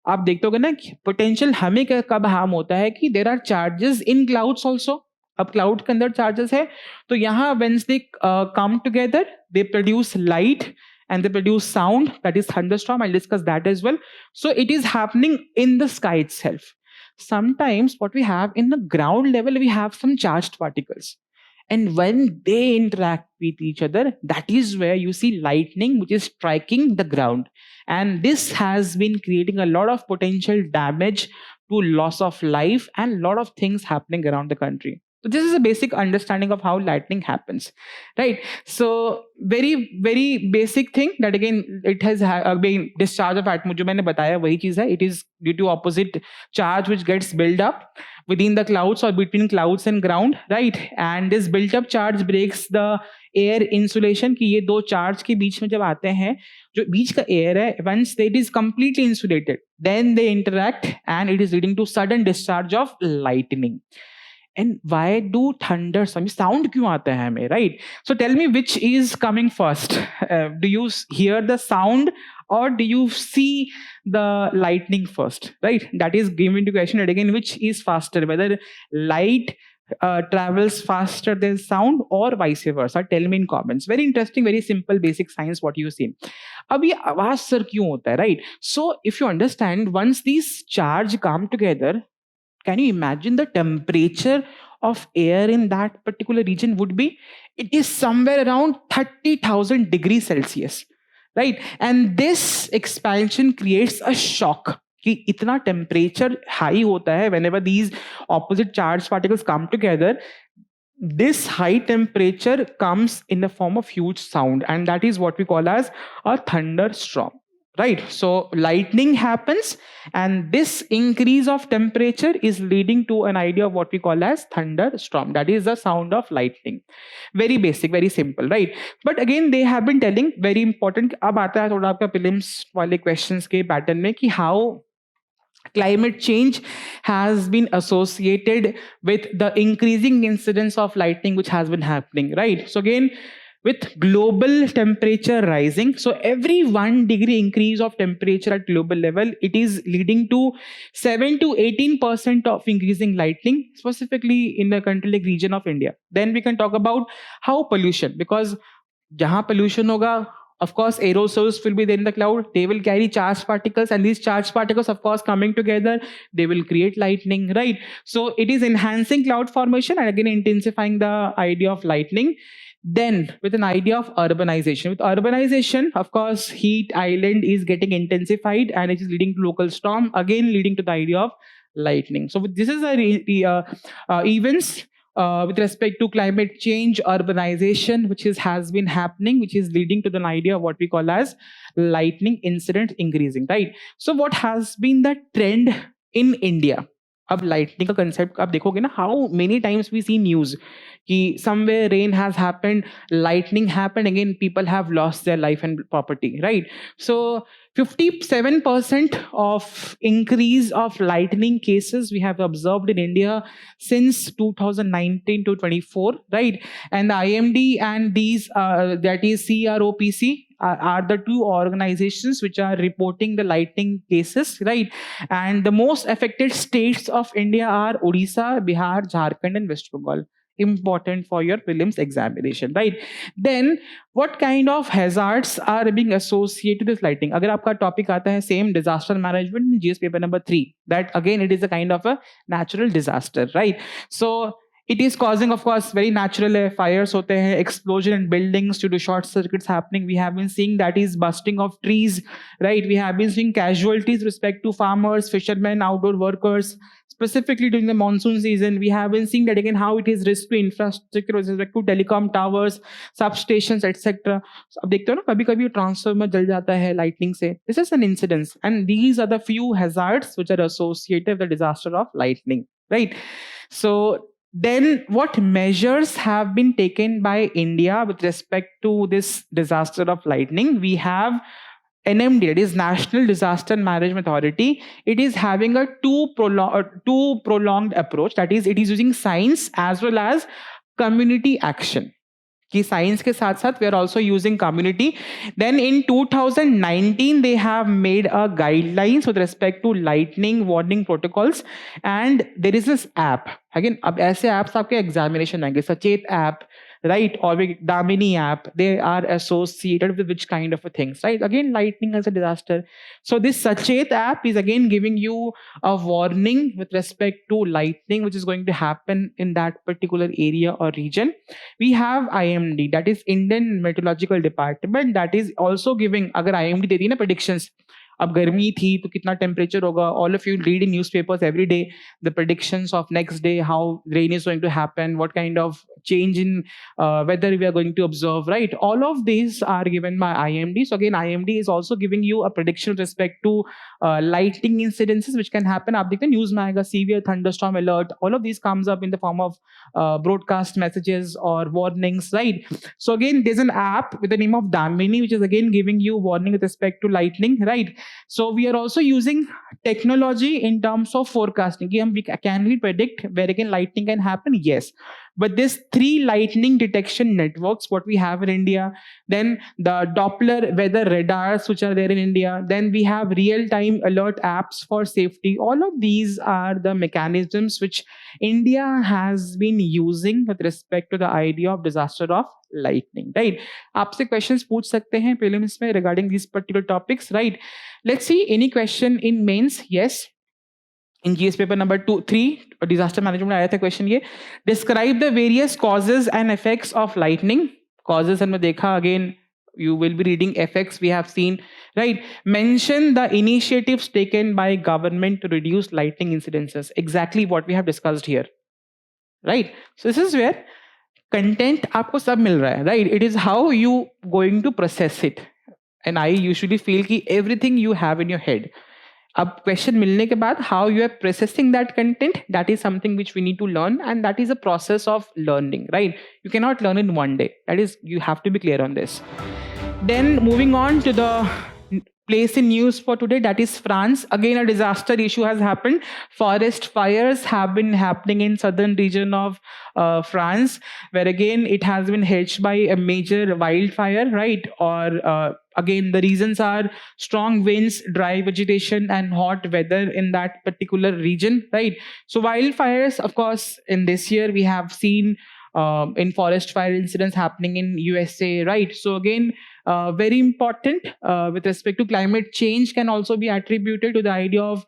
आप देखते होगे ना potential हमें कब harm होता है कि there are charges in clouds also. अब क्लाउड के अंदर चार्जेस है, तो यहाँ when they come together they produce light and they produce sound, that is thunderstorm. I'll discuss that as well. So it is happening in the sky itself. Sometimes what we have in the ground level, we have some charged particles, and when they interact with each other, that is where you see lightning which is striking the ground, and this has been creating a lot of potential damage to loss of life and a lot of things happening around the country. So this is a basic understanding of how lightning happens, right? So very basic thing that again it has been discharge of atmosphere. जो मैंने बताया वही चीज है. It is due to opposite charge which gets built up within the clouds or between clouds and ground, right? And this built up charge breaks the air insulation. कि ये दो charge के बीच में जब आते हैं, जो बीच का air है, once it is completely insulated, then they interact and it is leading to sudden discharge of lightning. And why do thunder sound क्यों आता है हमें, right? So tell me which is coming first. Do you hear the sound or do you see the lightning first, right? That is given to question. And again, which is faster, whether light travels faster than sound or vice versa? Tell me in comments. Very interesting, very simple, basic science what you see. अब ये आवाज sir क्यों होता है, right? So if you understand, once these charge come together, can you imagine the temperature of air in that particular region would be? It is somewhere around 30,000 degrees Celsius, right? And this expansion creates a shock कि इतना temperature high होता है whenever these opposite charged particles come together. This high temperature comes in the form of huge sound, and that is what we call as a thunderstorm, right? So lightning happens, and this increase of temperature is leading to an idea of what we call as thunderstorm. That is the sound of lightning. Very basic, very simple, right? But again, they have been telling very important. अब आता है थोड़ा आपका prelims वाले questions के pattern में कि how climate change has been associated with the increasing incidence of lightning which has been happening, right? So again, with global temperature rising, so every 1 degree increase of temperature at global level, it is leading to 7 to 18% of increasing lightning, specifically in the country like region of India. Then we can talk about how pollution, because jahan pollution hoga, of course aerosols will be there in the cloud. They will carry charged particles, and these charged particles, of course, coming together, they will create lightning, right? So it is enhancing cloud formation and again intensifying the idea of lightning. Then with an idea of urbanization, with urbanization, of course, heat island is getting intensified and it is leading to local storm, again leading to the idea of lightning. So this is events with respect to climate change, urbanization, which has been happening, which is leading to the idea of what we call as lightning incident increasing, right? So what has been the trend in India? अब lightning का concept आप देखोगे ना, how many times we see news कि somewhere rain has happened, lightning happened, again people have lost their life and property, right? So 57% of increase of lightning cases we have observed in India since 2019 to 24, right? And the IMD and these, that is CROPC, are the two organizations which are reporting the lightning cases, right? And the most affected states of India are Odisha, Bihar, Jharkhand, and West Bengal. Important for your prelims examination, right? Then what kind of hazards are being associated with lightning? अगर आपका topic आता है same disaster management, GS paper number 3, that again it is a kind of a natural disaster, right? So it is causing, of course, very natural fires hote hain, explosion in buildings due to short circuits happening. We have been seeing that is busting of trees, right? We have been seeing casualties with respect to farmers, fishermen, outdoor workers, specifically during the monsoon season. We have been seeing that again how it is risk to infrastructure with respect to telecom towers, substations, etc. So, अब देखते हो ना, कभी कभी transformer जल जाता है lightning से. This is an incidence, and these are the few hazards which are associated with the disaster of lightning, right? So then what measures have been taken by India with respect to this disaster of lightning? We have NMD, it is National Disaster Management Authority. It is having a two prolonged approach. That is, it is using science as well as community action. कि science के साथ साथ we are also using community. Then in 2019 they have made a guidelines with respect to lightning warning protocols, and there is this app. Again, अब ऐसे apps आपके examination आएंगे, सचेत app, right, or Damini app, they are associated with which kind of a things, right? Again, lightning as a disaster. So this Sachet app is again giving you a warning with respect to lightning which is going to happen in that particular area or region. We have IMD, that is Indian Meteorological Department, that is also giving, अगर IMD देती है ना predictions, अब गर्मी थी तो कितना temperature होगा, all of you read in newspapers every day the predictions of next day, how rain is going to happen, what kind of change in weather we are going to observe, right? All of these are given by IMD. So again, IMD is also giving you a prediction with respect to lightning incidences which can happen. आप देखते हैं news में आएगा severe thunderstorm alert, all of these comes up in the form of broadcast messages or warnings, right? So again, there's an app with the name of Damini which is again giving you warning with respect to lightning, right? So we are also using technology in terms of forecasting. Can we predict where again lightning can happen? Yes. But this 3 lightning detection networks, what we have in India, then the Doppler weather radars which are there in India, then we have real-time alert apps for safety. All of these are the mechanisms which India has been using with respect to the idea of disaster of lightning, right? आपसे questions पूछ सकते हैं prelims में regarding these particular topics, right? Let's see any question in mains. Yes. in GS paper number 3 disaster management में आया था question ये. Describe the various causes and effects of lightning. Causes हमने देखा, again you will be reading effects we have seen, right? Mention the initiatives taken by government to reduce lightning incidences. Exactly what we have discussed here, right? So this is where content आपको सब मिल रहा है, right? It is how you going to process it. And I usually feel कि everything you have in your head. अब question मिलने के बाद how you are processing that content, that is something which we need to learn, and that is a process of learning, right? You cannot learn in one day. That is, you have to be clear on this. Then moving on to the place in news for today, that is France. Again, a disaster issue has happened. Forest fires have been happening in southern region of France, where again it has been hedged by a major wildfire, right? Or again, the reasons are strong winds, dry vegetation, and hot weather in that particular region, right? So wildfires, of course, in this year we have seen in forest fire incidents happening in USA, right? So again, very important with respect to climate change can also be attributed to the idea of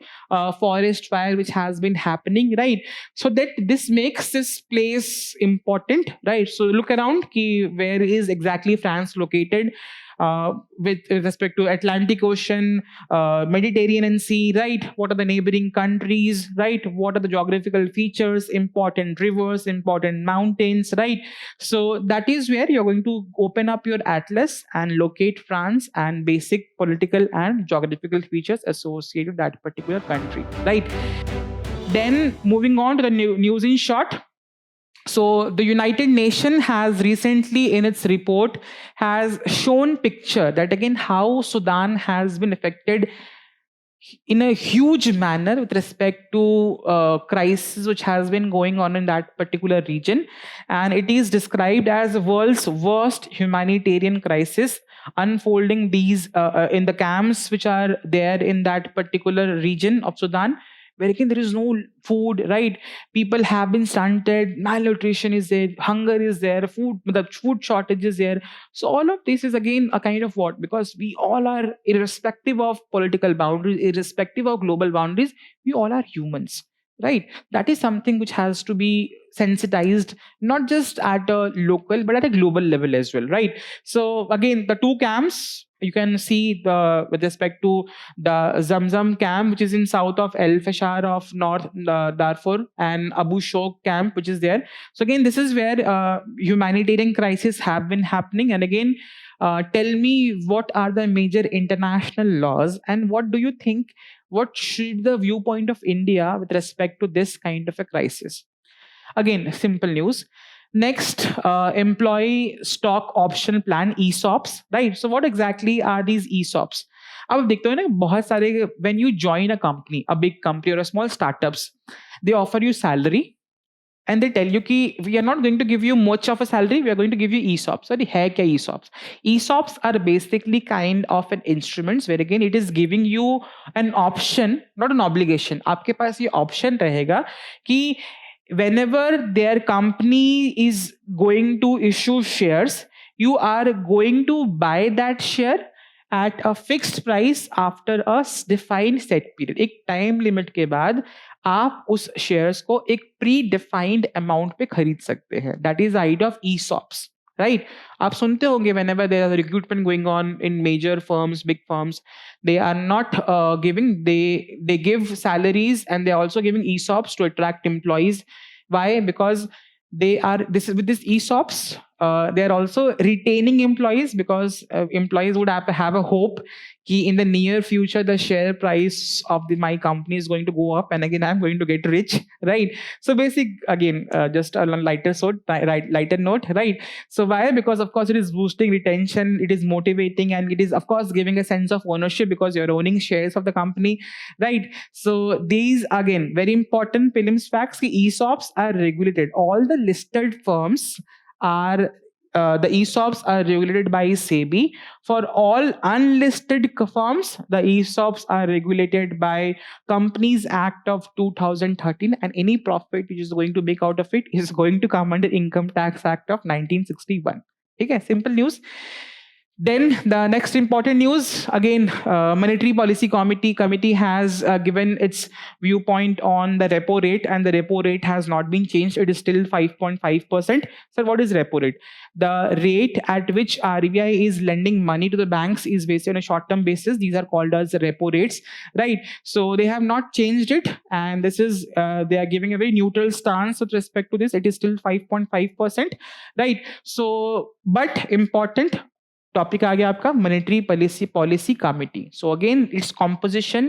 forest fire which has been happening, right? So that this makes this place important, right? So look around, where is exactly France located? With respect to Atlantic Ocean, Mediterranean Sea, right? What are the neighboring countries, right? What are the geographical features, important rivers, important mountains, right? So that is where you're going to open up your atlas and locate France and basic political and geographical features associated with that particular country, right? Then moving on to the news in short. So the United Nations has recently in its report has shown picture that again how Sudan has been affected in a huge manner with respect to crisis which has been going on in that particular region, and it is described as the world's worst humanitarian crisis unfolding these in the camps which are there in that particular region of Sudan, where again there is no food, right? People have been stunted, malnutrition is there, hunger is there, the food shortage is there. So all of this is again a kind of what? Because we all are, irrespective of political boundaries, irrespective of global boundaries, we all are humans, right? That is something which has to be sensitized, not just at a local but at a global level as well, right? So again, the two camps you can see the with respect to the Zamzam camp, which is in south of El Fashar of North Darfur, and Abu Shok camp, which is there. So again, this is where humanitarian crises have been happening. And again, tell me what are the major international laws, and what do you think? What should the viewpoint of India with respect to this kind of a crisis? Again, simple news. Next, employee stock option plan, ESOPs, right? So what exactly are these ESOPs? अब देखते हो ना बहुत सारे, when you join a company, a big company or a small startups, they offer you salary and they tell you कि we are not going to give you much of a salary, we are going to give you ESOPs. Sorry, है क्या ESOPs? ESOPs are basically kind of an instruments where again it is giving you an option, not an obligation. आपके पास ये option रहेगा कि whenever their company is going to issue shares, you are going to buy that share at a fixed price after a defined set period. एक time limit के बाद आप उस shares को एक pre-defined amount पे खरीद सकते हैं. That is the idea of ESOPs, right? आप सुनते होंगे whenever there is recruitment going on in major firms, big firms, they are not giving, they give salaries and they are also giving ESOPs to attract employees. Why? Because they are with this ESOPs, they are also retaining employees, because employees would have a hope कि in the near future the share price of my company is going to go up and again I'm going to get rich, right? So basic again, just a lighter note, right? So why? Because of course it is boosting retention, it is motivating, and it is of course giving a sense of ownership because you're owning shares of the company, right? So these again very important prelims facts. ESOPs are regulated. All the listed firms are the ESOPs are regulated by SEBI. For all unlisted firms, the ESOPs are regulated by Companies Act of 2013, and any profit which is going to make out of it is going to come under Income Tax Act of 1961. Okay, simple news. Then the next important news, again, Monetary Policy Committee has given its viewpoint on the repo rate, and the repo rate has not been changed. It is still 5.5%. So what is repo rate? The rate at which RBI is lending money to the banks is based on a short-term basis. These are called as repo rates, right? So they have not changed it, and this is they are giving a very neutral stance with respect to this. It is still 5.5%, right? So, but important topic आ गया आपका monetary policy committee. So again it's composition,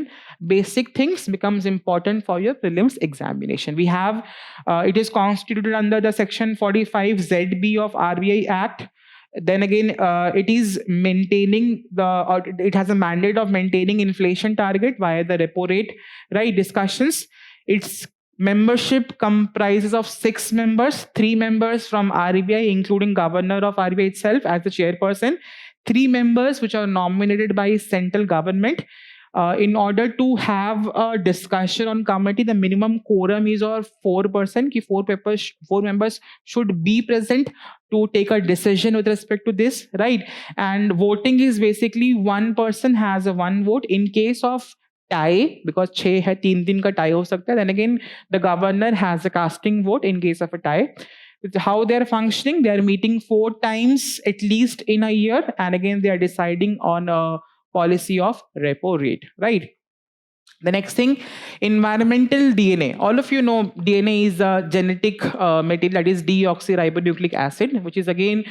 basic things becomes important for your prelims examination. We have it is constituted under the section 45 ZB of RBI Act. Then again, it is maintaining it has a mandate of maintaining inflation target via the repo rate, right? Discussions. Its membership comprises of 6 members, 3 members from RBI, including governor of RBI itself as the chairperson, 3 members which are nominated by central government. In order to have a discussion on committee, the minimum quorum is of 4%. Ki 4 members should be present to take a decision with respect to this, right? And voting is basically one person has a 1 vote in case of tie, because 6 hai 3 ka tie ho sakta hai. Then again, the governor has a casting vote in case of a tie. How they are functioning, they are meeting 4 times at least in a year, and again they are deciding on a policy of repo rate, right? The next thing, environmental DNA. All of you know DNA is a genetic material, that is deoxyribonucleic acid, which is again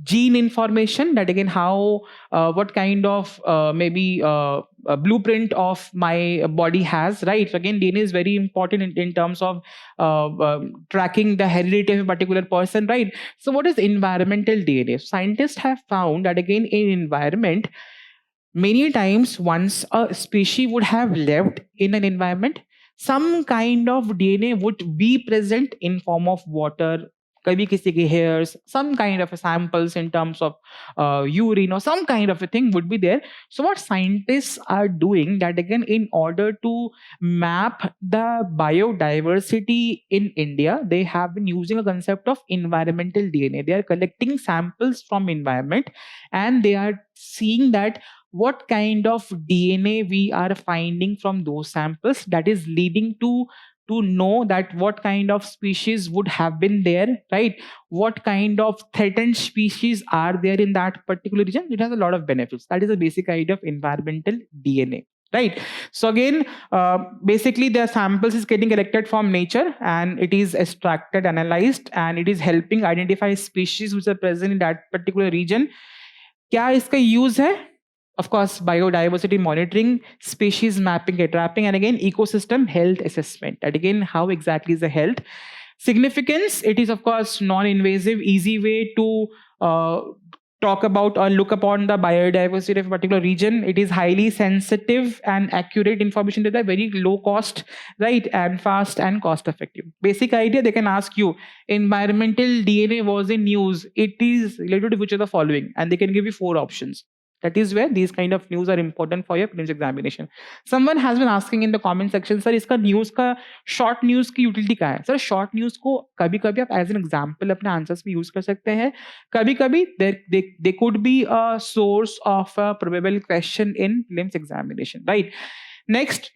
gene information, that again how what kind of maybe a blueprint of my body has, right? So again, DNA is very important in terms of tracking the heredity of a particular person, right? So what is environmental DNA? Scientists have found that again in environment, many times once a species would have lived in an environment, some kind of DNA would be present in form of water, kabhi kisi ke hairs, some kind of a samples in terms of urine or some kind of a thing would be there. So what scientists are doing, that again in order to map the biodiversity in India, they have been using a concept of environmental DNA. They are collecting samples from environment, and they are seeing that what kind of DNA we are finding from those samples, that is leading to know that what kind of species would have been there, right? What kind of threatened species are there in that particular region. It has a lot of benefits. That is the basic idea of environmental DNA, right? So again, basically the samples is getting collected from nature, and it is extracted, analyzed, and it is helping identify species which are present in that particular region. क्या इसका use है? Of course, biodiversity monitoring, species mapping and trapping, and again, ecosystem health assessment. And again, how exactly is the health? Significance, it is of course non-invasive, easy way to talk about or look upon the biodiversity of a particular region. It is highly sensitive and accurate information that are very low cost, right? And fast and cost effective. Basic idea, they can ask you, environmental DNA was in news. It is related to which of the following? And they can give you 4 options. That is where these kind of news are important for your prelims examination. Someone has been asking in the comment section, sir, इसका news का short news की utility क्या है? Sir, short news को कभी-कभी आप as an example अपने answers में use कर सकते हैं. कभी-कभी they could be a source of a probable question in prelims examination, right? Next,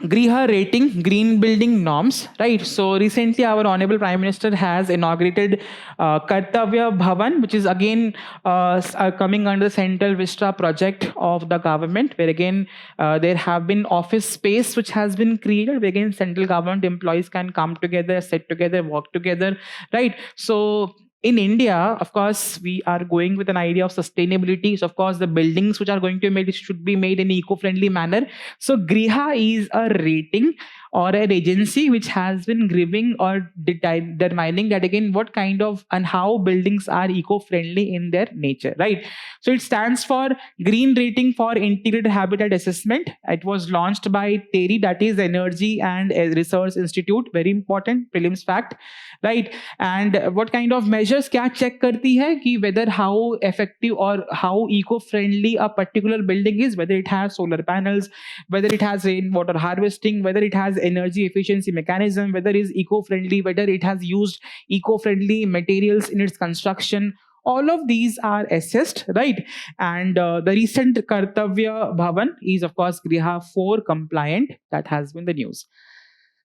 Griha rating, green building norms, right? So recently our Honorable Prime Minister has inaugurated Kartavya Bhavan, which is again coming under the Central Vista project of the government, where again there have been office space which has been created, where again central government employees can come together, sit together, work together, right? So in India, of course, we are going with an idea of sustainability. So, of course, the buildings which are going to be made should be made in an eco-friendly manner. So, Griha is a rating or an agency which has been giving or determining that again what kind of and how buildings are eco-friendly in their nature, right? So it stands for Green Rating for Integrated Habitat Assessment. It was launched by TERI, that is Energy and Research Institute. Very important prelims fact, right? And what kind of measures kya check karti hai ki whether how effective or how eco-friendly a particular building is, whether it has solar panels, whether it has rainwater harvesting, whether it has energy efficiency mechanism, whether it is eco-friendly, whether it has used eco-friendly materials in its construction. All of these are assessed, right? And the recent Kartavya Bhavan is, of course, Griha 4 compliant. That has been the news.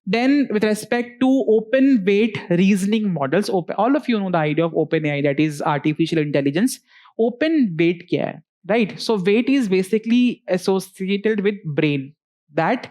Then, with respect to open weight reasoning models, all of you know the idea of open AI, that is artificial intelligence. Open weight kya hai, right? So, weight is basically associated with brain. That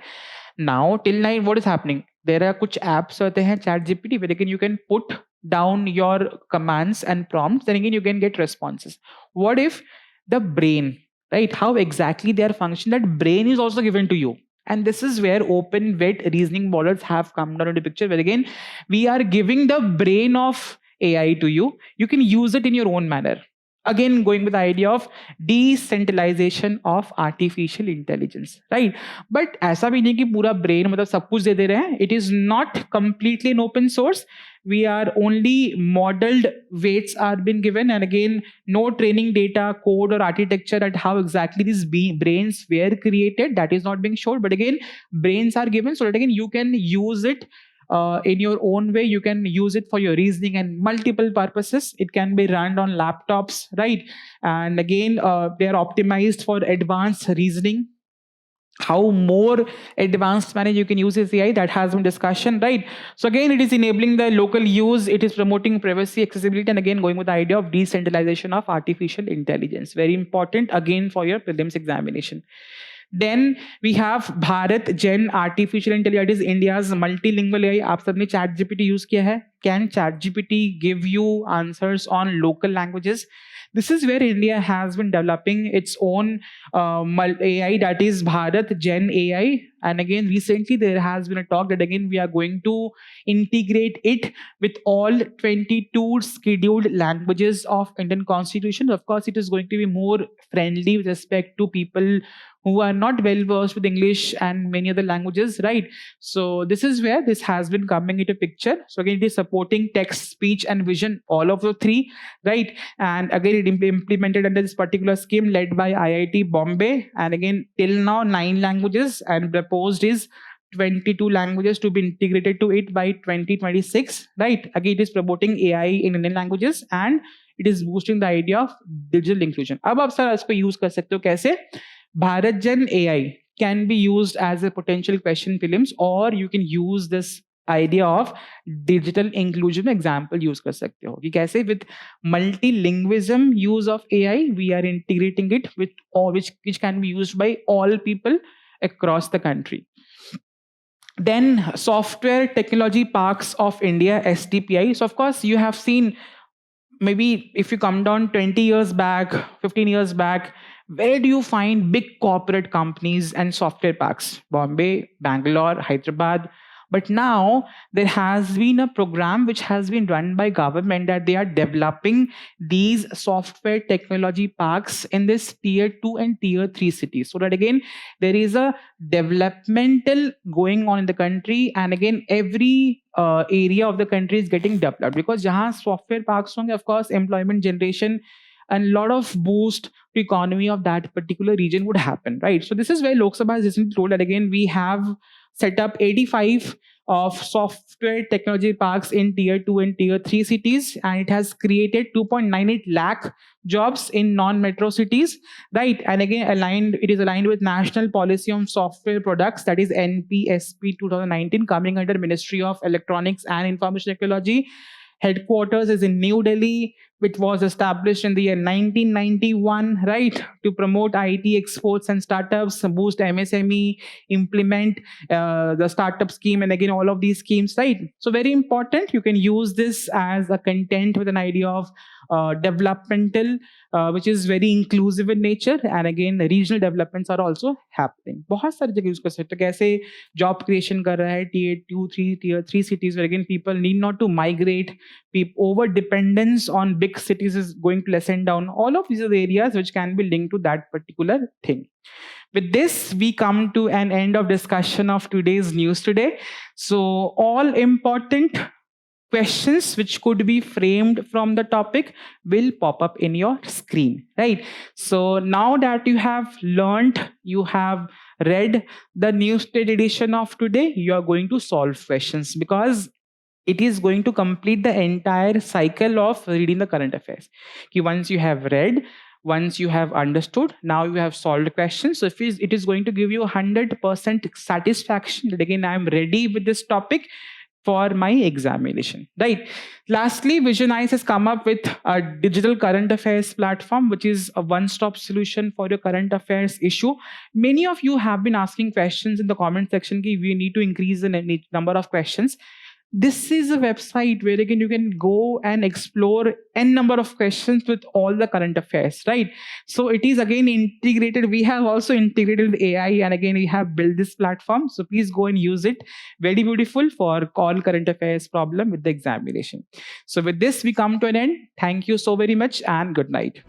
now till now, what is happening? There are कुछ apps होते हैं chat GPT where again you can put down your commands and prompts, then again you can get responses. What if the brain, right? How exactly they are functioning? That brain is also given to you. And this is where open weight reasoning models have come down into picture, where again we are giving the brain of AI to you. You can use it in your own manner. Again, going with the idea of decentralization of artificial intelligence, right? But ऐसा भी नहीं कि पूरा brain मतलब सब कुछ दे दे रहे हैं. It is not completely an open source. We are only modeled weights are been given, and again, no training data, code, or architecture at how exactly these brains were created. That is not being shown. But again, brains are given so that again you can use it in your own way. You can use it for your reasoning and multiple purposes. It can be run on laptops, right? And again, they are optimized for advanced reasoning. How more advanced manner you can use this AI, that has been discussion, right? So again, it is enabling the local use, it is promoting privacy, accessibility, and again going with the idea of decentralization of artificial intelligence. Very important again for your prelims examination. Then we have Bharat Gen Artificial Intelligence, India's multilingual AI. आप सबने ChatGPT use किया है? Can ChatGPT give you answers on local languages? This is where India has been developing its own AI, that is Bharat Gen AI. And again, recently there has been a talk that again we are going to integrate it with all 22 scheduled languages of Indian Constitution. Of course, it is going to be more friendly with respect to people who are not well versed with English and many other languages, right? So this is where this has been coming into picture. So again, it is supporting text, speech, and vision, all of the three, right? And again, it implemented under this particular scheme led by IIT Bombay. And again, till now, 9 languages, and proposed is 22 languages to be integrated to it by 2026, right? Again, it is promoting AI in Indian languages and it is boosting the idea of digital inclusion. अब आप sir इसको use कर सकते हो कैसे? Bharat Gen AI can be used as a potential question prelims, or you can use this idea of digital inclusion example use कर सकते हो कि कैसे with multilingualism use of AI we are integrating it with all which can be used by all people across the country. Then Software Technology Parks of India, STPI. So of course you have seen, maybe if you come down 20 years back, 15 years back, where do you find big corporate companies and software parks? Bombay, Bangalore, Hyderabad. But now there has been a program which has been run by government that they are developing these software technology parks in this tier 2 and tier 3 cities. So that again, there is a developmental going on in the country, and again, every area of the country is getting developed, because jahan software parks honge, of course, employment generation and a lot of boost to economy of that particular region would happen, right? So this is where Lok Sabha has recently told that again we have set up 85 of software technology parks in tier 2 and tier 3 cities, and it has created 2.98 lakh jobs in non-metro cities, right? And again, it is aligned with National Policy on Software Products, that is NPSP 2019, coming under Ministry of Electronics and Information Technology. Headquarters is in New Delhi, which was established in the year 1991, right, to promote IT exports and startups, boost MSME, implement the startup scheme, and again, all of these schemes, right? So very important, you can use this as a content with an idea of developmental, which is very inclusive in nature, and again, regional developments are also happening. बहुत सारी जगह use कर सकते हो, कैसे job creation कर रहा है tier 2, 3, tier 3 cities, where again people need not to migrate. Over dependence on big cities is going to lessen down. All of these are the areas which can be linked to that particular thing. With this, we come to an end of discussion of today's news today. So all important questions which could be framed from the topic will pop up in your screen, right? So now that you have learned, you have read the news edition of today, you are going to solve questions, because it is going to complete the entire cycle of reading the current affairs. Once you have read, once you have understood, now you have solved questions. So if it is going to give you 100% satisfaction that again I am ready with this topic for my examination, right? Lastly, Visionize has come up with a digital current affairs platform, which is a one-stop solution for your current affairs issue. Many of you have been asking questions in the comment section. We need to increase the number of questions. This is a website where again you can go and explore n number of questions with all the current affairs, right? So it is again integrated. We have also integrated with AI, and again we have built this platform. So please go and use it. Very beautiful for all current affairs problem with the examination. So with this we come to an end. Thank you so very much and good night.